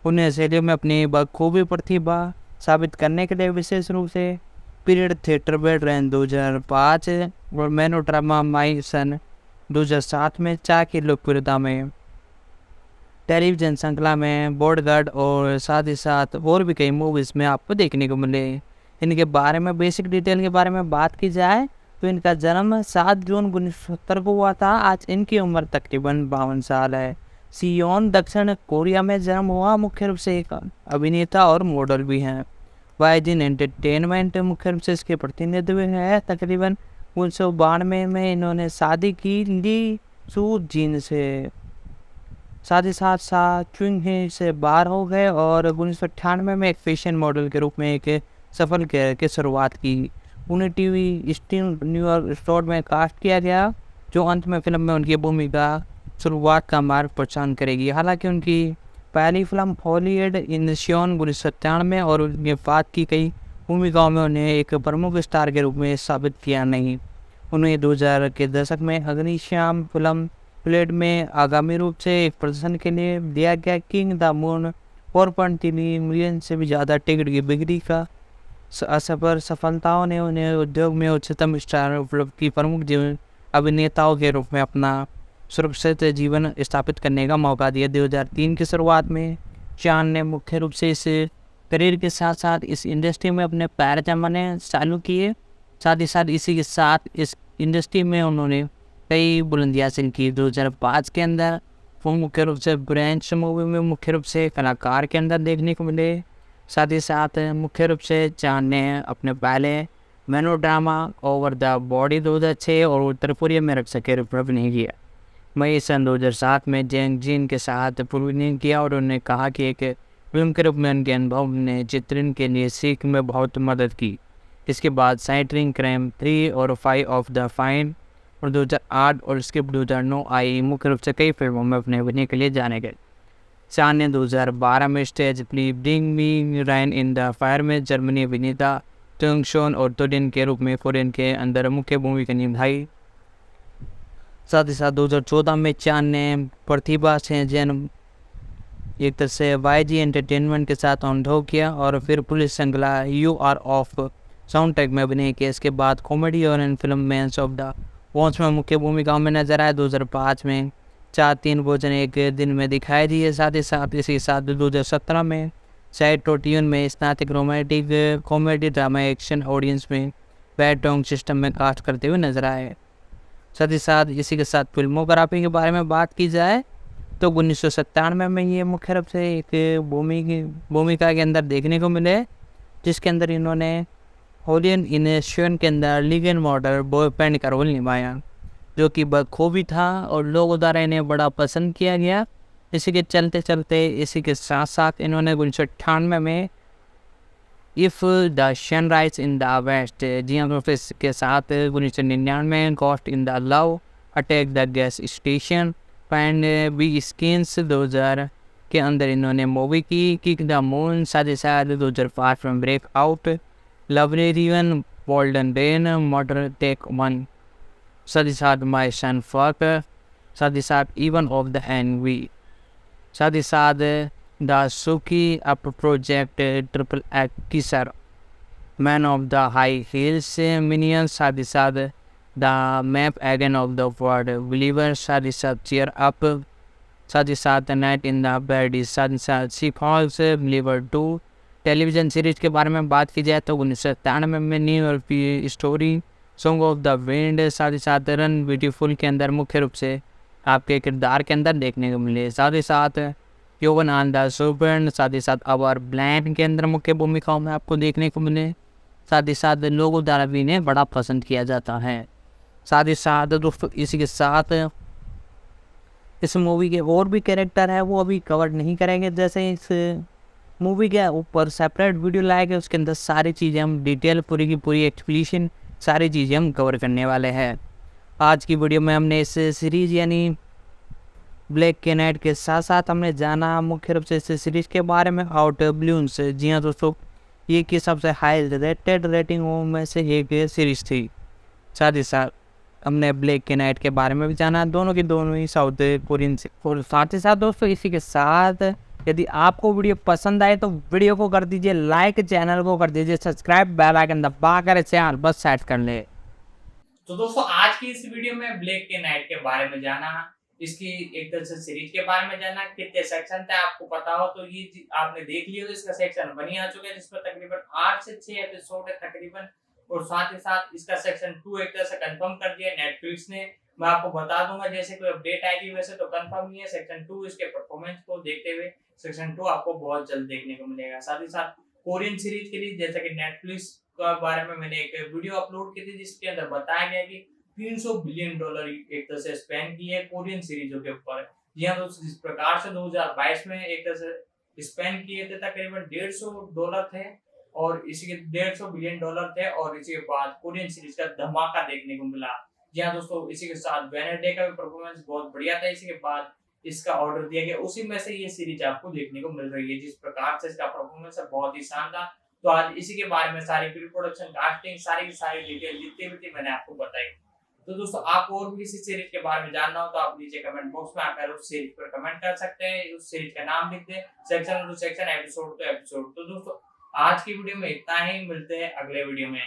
उन्हें शैलियों में अपनी बखूबी प्रतिभा साबित करने के लिए विशेष रूप से पीरियड थिएटर बेड रेन 2005 और मेलोड्रामा माई सन 2007 में चा की लोकप्रियता में टेलीविजन श्रृंखला में बॉडीगार्ड और साथ ही साथ और भी कई मूवीज़ में आपको देखने को मिले। इनके बारे में बेसिक डिटेल के बारे में बात की जाए तो इनका जन्म 7 जून 1970 को हुआ था। आज इनकी उम्र तकरीबन 52 साल है। सियोन दक्षिण कोरिया में जन्म हुआ। मुख्य रूप से एक अभिनेता और मॉडल भी हैं। वाइजिन एंटरटेनमेंट मुख्य रूप से इसके प्रतिनिधित्व है। तकरीबन 1992 में इन्होंने शादी की ली सू जिन से, साथ ही साथ चुंग हे से बाहर हो गए और 1998 में एक फैशन मॉडल के रूप में एक सफल कैरियर की शुरुआत की। उन्हें टीवी स्टील न्यूयॉर्क स्टोर में कास्ट किया गया जो अंत में फिल्म में उनकी भूमिका शुरुआत का मार्ग प्रचार करेगी। हालांकि उनकी पहली फिल्म हॉलीवुड इन शियोन 1997 और उनके बाद की कई भूमिकाओं में उन्हें एक प्रमुख स्टार के रूप में साबित किया नहीं। उन्हें 2000 के दशक में अग्निश्याम फिल्म प्लेट में आगामी रूप से एक प्रदर्शन के लिए दिया गया। किंग द मून 4.3 मिलियन से भी ज़्यादा टिकट की बिक्री का असफल सफलताओं ने उन्हें उद्योग में उच्चतम स्टार उपलब्ध की प्रमुख जीवन अभिनेताओं के रूप में अपना सुरक्षित जीवन स्थापित करने का मौका दिया। 2003 की शुरुआत में चान ने मुख्य रूप से इस करियर के साथ साथ इस इंडस्ट्री में अपने पैर जमाने चालू किए। साथ ही साथ इसी के साथ इस इंडस्ट्री में उन्होंने कई बुलंदियाँ हासिल की। 2005 के अंदर वो मुख्य रूप से ब्रांच मूवी में मुख्य रूप से कलाकार के अंदर देखने को मिले। साथ ही साथ मुख्य रूप से चान ने अपने पहले मेलोड्रामा ओवर द बॉडी 2006 और उत्तर कोरिया में रक्षा के रूप में अभिनय किया। मई सन 2007 में जेंग जिन के साथ अभिनय किया और उन्होंने कहा कि एक फिल्म के रूप में उनके अनुभव ने चित्रण के लिए सीख में बहुत मदद की। इसके बाद साइटरिंग क्राइम 3 और 5 ऑफ द फाइन और 2008 और स्क्रिप्ट 2009 आई। मुख्य रूप से कई फिल्मों में अपने अभिनय के लिए जाने गए। चान ने 2012 में stage play bring me rain in the fire में जर्मनी अभिनेता टंग शोन और तोडिन के रूप में कोरियन के अंदर मुख्य भूमिका निभाई। साथ ही साथ 2014 में चान ने प्रतिभा से जैन एक तरह से YG एंटरटेनमेंट के साथ अनुभव किया और फिर पुलिस श्रृंखला you are of sound track में अभिनय किया। इसके बाद कॉमेडी और इन फिल्म मैंस ऑफ द 5 में मुख्य भूमिकाओं में नजर आए। 2005 में 4-3 भोजन एक दिन में दिखाई दिए। साथ ही साथ इसी साथ 2017 में शायद टोटियन में स्नातक romantic comedy drama action audience में बैड टोंग सिस्टम में कास्ट करते हुए नजर आए। साथ ही साथ इसी के साथ फिल्मोग्राफी के बारे में बात की जाए तो 1997 में ये मुख्य रूप से एक भूमिका के अंदर देखने को मिले, जिसके अंदर इन्होंने होलियन इनेशन के अंदर लीगल मॉडल बॉयफ्रेंड का रोल निभाया, जो कि बखूबी था और लोगों द्वारा इन्हें बड़ा पसंद किया गया। इसी के चलते चलते इसी के साथ साथ इन्होंने 1998 में if the sunrise in the west, जी हाँ दोस्तों, इसके साथ 1999 में ghost in the love, attack the gas station, पैंड बी स्किन्स 2000 के अंदर इन्होंने मूवी की किक द मून। साथ ही साथ 2005 में ब्रेक आउट, लवरेरियन, गोल्डन रेन, मॉडर्न टेक 1, साथ ही साथ माई सन फक, साथ ही साथ इवन ऑफ द एनवी, साथ ही साथ द सुकी up project, triple act kisser, man of the high hills, minions, साथ ही साथ the map again of the world, believer, साथ ही साथ चीयर अप, साथ ही साथ नाइट इन द बेड, साथ ही साथ सी फॉल्स, बिलीवर 2। टेलीविज़न सीरीज के बारे में बात की जाए तो 1997 में new year story, song of the wind, साथ ही साथ रन ब्यूटीफुल के अंदर मुख्य रूप से आपके किरदार के अंदर देखने को मिले। साथ ही साथ योवन आन द सुपर्ण, साथ ही साथ अवर ब्लैंड के अंदर मुख्य भूमिकाओं में आपको देखने को मिले। साथ ही साथ लोगों द्वारा भी इन्हें बड़ा पसंद किया जाता है। साथ ही साथ दोस्तों इसी के साथ इस मूवी के और भी कैरेक्टर है वो अभी कवर नहीं करेंगे, जैसे इस मूवी के ऊपर सेपरेट वीडियो लाएंगे, उसके अंदर सारी चीज़ें हम डिटेल पूरी की पूरी एक्सप्लेनेशन सारी चीज़ें हम कवर करने वाले हैं। आज की वीडियो में हमने इस सीरीज़ यानी ब्लैक के नाइट के साथ साथ हमने जाना मुख्य रूप से इस सीरीज़ के बारे में आउटर बलून्स। जी हाँ दोस्तों, ये की सबसे हाई रेटेड रेटिंग में से एक सीरीज़ थी। साथ ही साथ हमने ब्लैक के नाइट के बारे में भी जाना, दोनों की दोनों ही साउथ कोरियन से। और साथ ही साथ दोस्तों इसी के साथ यदि आपको वीडियो पसंद आए तो वीडियो को कर दीजिए लाइक, चैनल को कर दीजिए सब्सक्राइब, बेल आइकन दबा कर चैनल बस सेट कर ले। तो दोस्तों आज की इस वीडियो में ब्लैक के नाइट के बारे में जाना, इसकी एक तरह से सीरीज के बारे में जाना, कितने सेक्शन थे आपको पता हो तो ये आपने देख लिया तो इसका सेक्शन 1 ही आ चुका है, जिसमें तकरीबन 8 से 6 एपिसोड है तकरीबन। और साथ ही साथ इसका सेक्शन 2 एक तरह से कंफर्म कर दिया नेटफ्लिक्स ने। मैं आपको बता दूंगा जैसे कोई अपडेट आएगी, वैसे तो कंफर्म ही है सेक्शन 2। इसके परफॉर्मेंस को देखते हुए सेक्शन 2 आपको बहुत जल्द देखने को मिलेगा। साथ ही साथ कोरियन सीरीज के लिए जैसा कि नेटफ्लिक्स के बारे में मैंने एक वीडियो अपलोड की थी, जिसके अंदर बताया गया कि $300 बिलियन एक तरह से स्पेंड किए कोरियन सीरीजों के ऊपर। यहाँ दोस्तों जिस प्रकार से 2022 में एक तरह से स्पेंड किए थे तकरीबन $150 थे, और इसी के $150 बिलियन थे, और इसी के बाद कोरियन सीरीज का धमाका देखने को मिला। जी हाँ दोस्तों, इसी के साथ वेनेडे का भी परफॉर्मेंस बहुत बढ़िया था। इसी के बाद इसका ऑर्डर दिया गया, उसी में से ये सीरीज आपको देखने को मिल रही है। जिस प्रकार से इसका परफॉर्मेंस है बहुत ही शानदार। तो आज इसी के बारे में सारी प्री प्रोडक्शन, कास्टिंग, सारी डिटेल जितनी भी थी मैंने आपको बताई। तो दोस्तों आपको और भी किसी सीरीज के बारे में जानना हो तो आप नीचे कमेंट बॉक्स में आकर उस सीरीज पर कमेंट कर सकते हैं, उस सीरीज का नाम लिख दें, सेक्शन तो सेक्शन, एपिसोड तो एपिसोड। तो दोस्तों आज की वीडियो में इतना ही, मिलते हैं अगले वीडियो में।